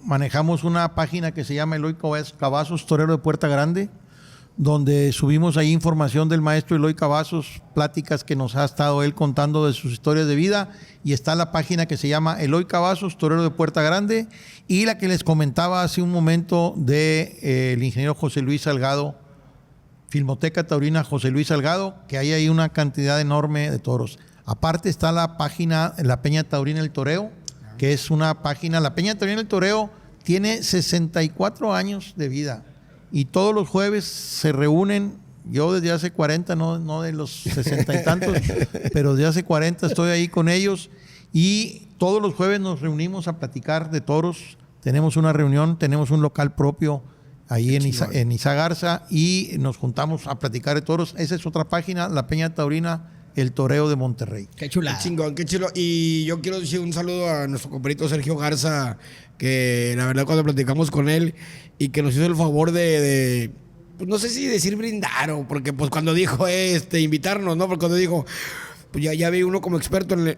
manejamos una página que se llama Eloy Cavazos, Torero de Puerta Grande, donde subimos ahí información del maestro Eloy Cavazos, pláticas que nos ha estado él contando de sus historias de vida, y está la página que se llama Eloy Cavazos, Torero de Puerta Grande, y la que les comentaba hace un momento de el ingeniero José Luis Salgado, Filmoteca Taurina José Luis Salgado, que hay ahí una cantidad enorme de toros. Aparte está la página La Peña Taurina El Toreo, que es una página, La Peña Taurina El Toreo tiene 64 años de vida. Y todos los jueves se reúnen, yo desde hace 40, no de los 60 y tantos, pero desde hace 40 estoy ahí con ellos y todos los jueves nos reunimos a platicar de toros. Tenemos una reunión, tenemos un local propio ahí en Izagarza y nos juntamos a platicar de toros. Esa es otra página, La Peña Taurina, El Toreo de Monterrey. Qué chula. Qué chingón, qué chulo. Y yo quiero decir un saludo a nuestro compadrito Sergio Garza, que la verdad cuando platicamos con él y que nos hizo el favor de pues no sé si decir brindar o porque pues cuando dijo invitarnos, ¿no? Porque cuando dijo, pues ya vi uno como experto en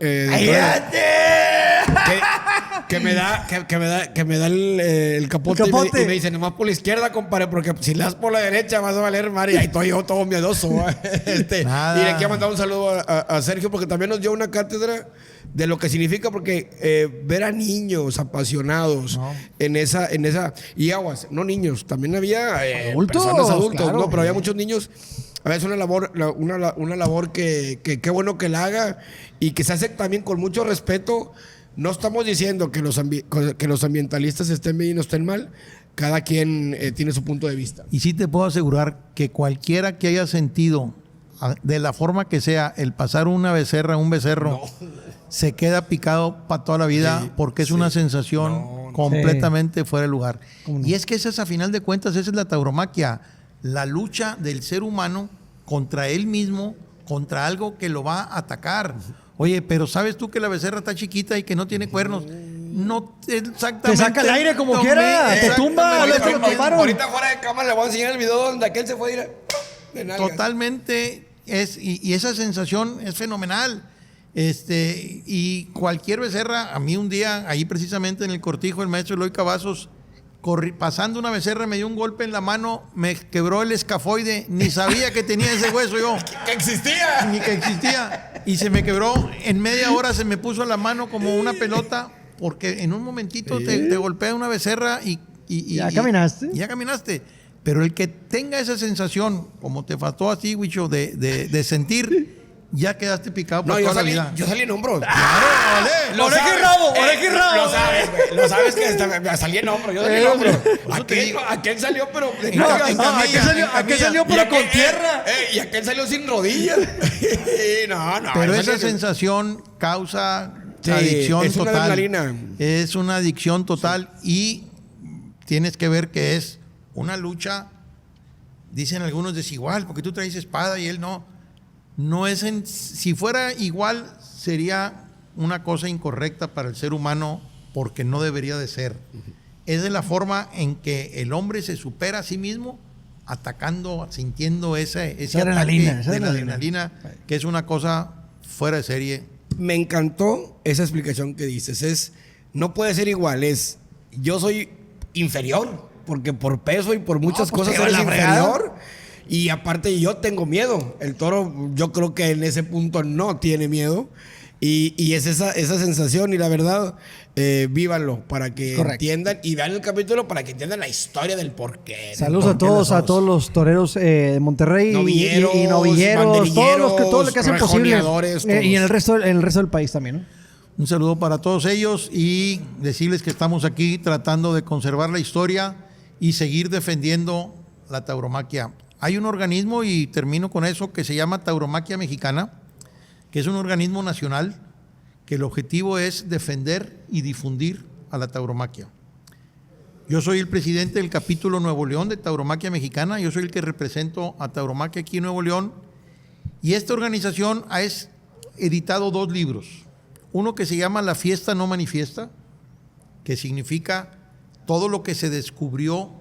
que me da el capote, El capote. Y me dice, nomás por la izquierda, compadre, porque si le das por la derecha vas a valer madre. Y ahí estoy yo todo miedoso. Nada. Y le quiero mandar un saludo a Sergio porque también nos dio una cátedra de lo que significa, porque ver a niños apasionados en esa y aguas, no niños, también había Adultos, personas adultos, claro. ¿no? Pero había muchos niños. A veces una labor que qué bueno que la haga y que se hace también con mucho respeto. No estamos diciendo que los ambientalistas estén bien y no estén mal. Cada quien tiene su punto de vista. Y sí te puedo asegurar que cualquiera que haya sentido, de la forma que sea, el pasar una becerra, un becerro, se queda picado para toda la vida, Sí, porque es una sensación completamente fuera de lugar. ¿Cómo no? Y es que esa es, a final de cuentas, esa es la tauromaquia, la lucha del ser humano contra él mismo, contra algo que lo va a atacar. Oye, pero ¿sabes tú que la becerra está chiquita y que no tiene cuernos? No exactamente. Te saca el aire como lo quiera, mismo. te tumba, Exactamente. lo tomaron. Ahorita fuera de cámara le voy a enseñar el video donde aquel se fue a ir de nalgas. Totalmente y esa sensación es fenomenal. Y cualquier becerra, a mí un día, ahí precisamente en el cortijo, el maestro Eloy Cavazos, pasando una becerra, me dio un golpe en la mano, me quebró el escafoide, ni sabía que tenía ese hueso yo. ¡Que existía! Ni que existía. Y se me quebró, en media hora se me puso la mano como una pelota, porque en un momentito te golpea una becerra y ¿Ya caminaste? Ya caminaste. Pero el que tenga esa sensación, como te faltó a ti, Huicho, de sentir ya quedaste picado por No, yo toda salí, la vida. yo salí en hombros. Claro, vale. Lo Oreja y sabes, rabo, oreja y rabo. Lo sabes, güey. Lo sabes que salí en hombros. Yo salí en hombros. Eso te digo. Aquel salió, pero. Aquel salió pero con tierra. Y aquel salió sin rodillas. No. Pero él esa salió- sensación causa Sí, adicción es una total. adrenalina. Es una adicción total y tienes que ver que es una lucha, dicen algunos desigual, porque tú traes espada y él no. No es si fuera igual, sería una cosa incorrecta para el ser humano porque no debería de ser. Es de la forma en que el hombre se supera a sí mismo atacando, sintiendo ese adrenalina, ataque esa de la adrenalina. adrenalina, que es una cosa fuera de serie. Me encantó esa explicación que dices. No puede ser igual. Yo soy inferior, porque por peso y por muchas pues, cosas qué va eres la fregada. inferior. Y aparte yo tengo miedo. El toro, yo creo que en ese punto no tiene miedo. Y es esa sensación. Y la verdad, vívanlo para que Correcto. entiendan. Y vean el capítulo para que entiendan la historia del porqué. del Saludos a porqué todos, las a todos los toreros de Monterrey Novilleros, y novilleros, todos los que hacen posible. rejoneadores, todos. Y en el resto del país también, ¿no? Un saludo para todos ellos y decirles que estamos aquí tratando de conservar la historia y seguir defendiendo la tauromaquia. Hay un organismo, y termino con eso, que se llama Tauromaquia Mexicana, que es un organismo nacional que el objetivo es defender y difundir a la tauromaquia. Yo soy el presidente del capítulo Nuevo León de Tauromaquia Mexicana, yo soy el que represento a Tauromaquia aquí en Nuevo León, y esta organización ha editado 2 libros. Uno que se llama La Fiesta No Manifiesta, que significa todo lo que se descubrió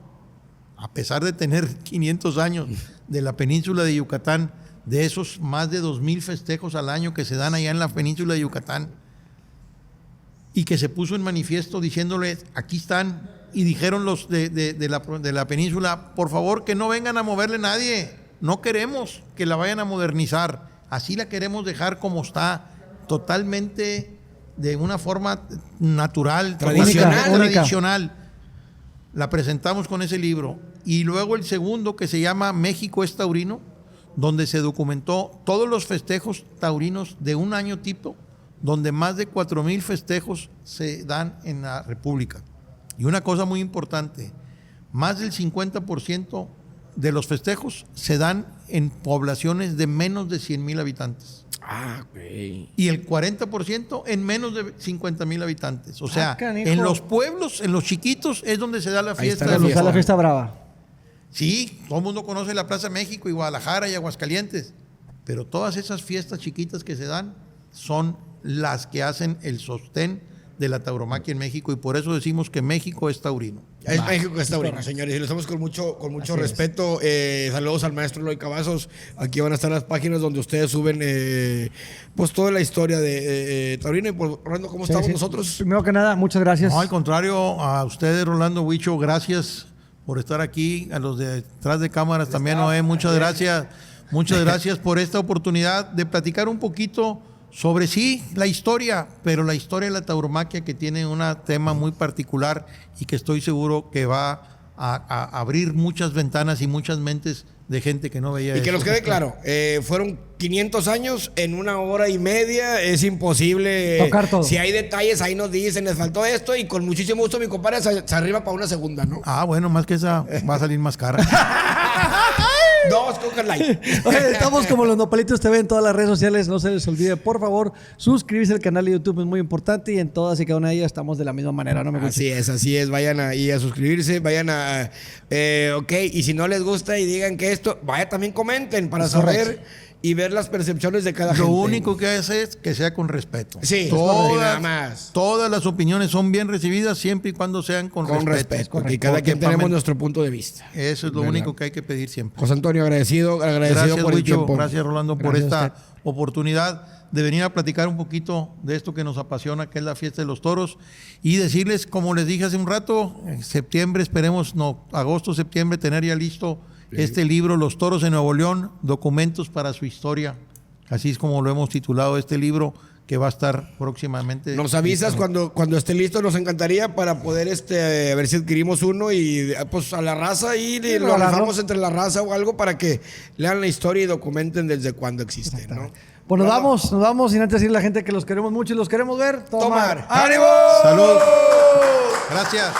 a pesar de tener 500 años de la península de Yucatán, de esos más de 2,000 festejos al año que se dan allá en la península de Yucatán, y que se puso en manifiesto diciéndoles, aquí están, y dijeron los de la península, por favor que no vengan a moverle nadie, no queremos que la vayan a modernizar, así la queremos dejar como está, totalmente de una forma natural, Tradicional. tradicional. La presentamos con ese libro. Y luego el segundo, que se llama México es Taurino, donde se documentó todos los festejos taurinos de un año tipo, donde más de 4,000 festejos se dan en la República. Y una cosa muy importante, más del 50% de los festejos se dan en poblaciones de menos de 100,000 habitantes. Ah, güey. Y el 40% en menos de 50,000 habitantes. O sea, canijo. en los pueblos, en los chiquitos, es donde se da la fiesta. está la de los fiesta. La fiesta brava. Sí, todo el mundo conoce la Plaza México y Guadalajara y Aguascalientes. Pero todas esas fiestas chiquitas que se dan son las que hacen el sostén de la tauromaquia en México. Y por eso decimos que México es taurino. Es México que está taurino, señores, y lo hacemos con mucho respeto. Saludos al maestro Eloy Cavazos. Aquí van a estar las páginas donde ustedes suben pues toda la historia de taurino. Y por Rolando, ¿cómo estamos nosotros? Primero que nada, muchas gracias. No, al contrario, a ustedes, Rolando Huicho, gracias por estar aquí. A los de detrás de cámaras también, Noé, muchas gracias. Muchas gracias por esta oportunidad de platicar un poquito sobre la historia, pero la historia de la tauromaquia, que tiene un tema muy particular y que estoy seguro que va a abrir muchas ventanas y muchas mentes de gente que no veía Y que eso. nos quede claro, fueron 500 años en 1 hora y media, es imposible Tocar todo. Si hay detalles, ahí nos dicen, les faltó esto, y con muchísimo gusto mi compadre se arriba para una segunda, ¿no? Ah, bueno, más que esa va a salir más cara. 2 Coca Light. Oye, estamos como los Nopalitos TV en todas las redes sociales. No se les olvide, por favor, suscribirse al canal de YouTube, es muy importante. Y en todas y cada una de ellas estamos de la misma manera, ¿no me gusta? Así es. Vayan ahí a suscribirse, vayan a... ok, y si no les gusta y digan que esto, vaya también comenten para saber y ver las percepciones de cada gente. Lo único que hace es que sea con respeto. Sí, nada más. Todas las opiniones son bien recibidas siempre y cuando sean con respeto. Porque cada quien tenemos nuestro punto de vista. Eso es lo único que hay que pedir siempre. José Antonio, agradecido Gracias, por el Huicho. tiempo. Gracias, Rolando, por Gracias a esta oportunidad de venir a platicar un poquito de esto que nos apasiona, que es la fiesta de los toros. Y decirles, como les dije hace un rato, en septiembre, agosto, septiembre, tener ya listo este libro, Los Toros de Nuevo León, documentos para su historia. Así es como lo hemos titulado este libro, que va a estar próximamente. Nos avisas cuando esté listo, nos encantaría para poder a ver si adquirimos uno y pues a la raza y lo regalarlo. rifamos entre la raza o algo para que lean la historia y documenten desde cuándo existe, ¿no? Pues nos vamos sin antes decirle a la gente que los queremos mucho y los queremos ver. Tomar. ¡Ánimo! Salud. Gracias.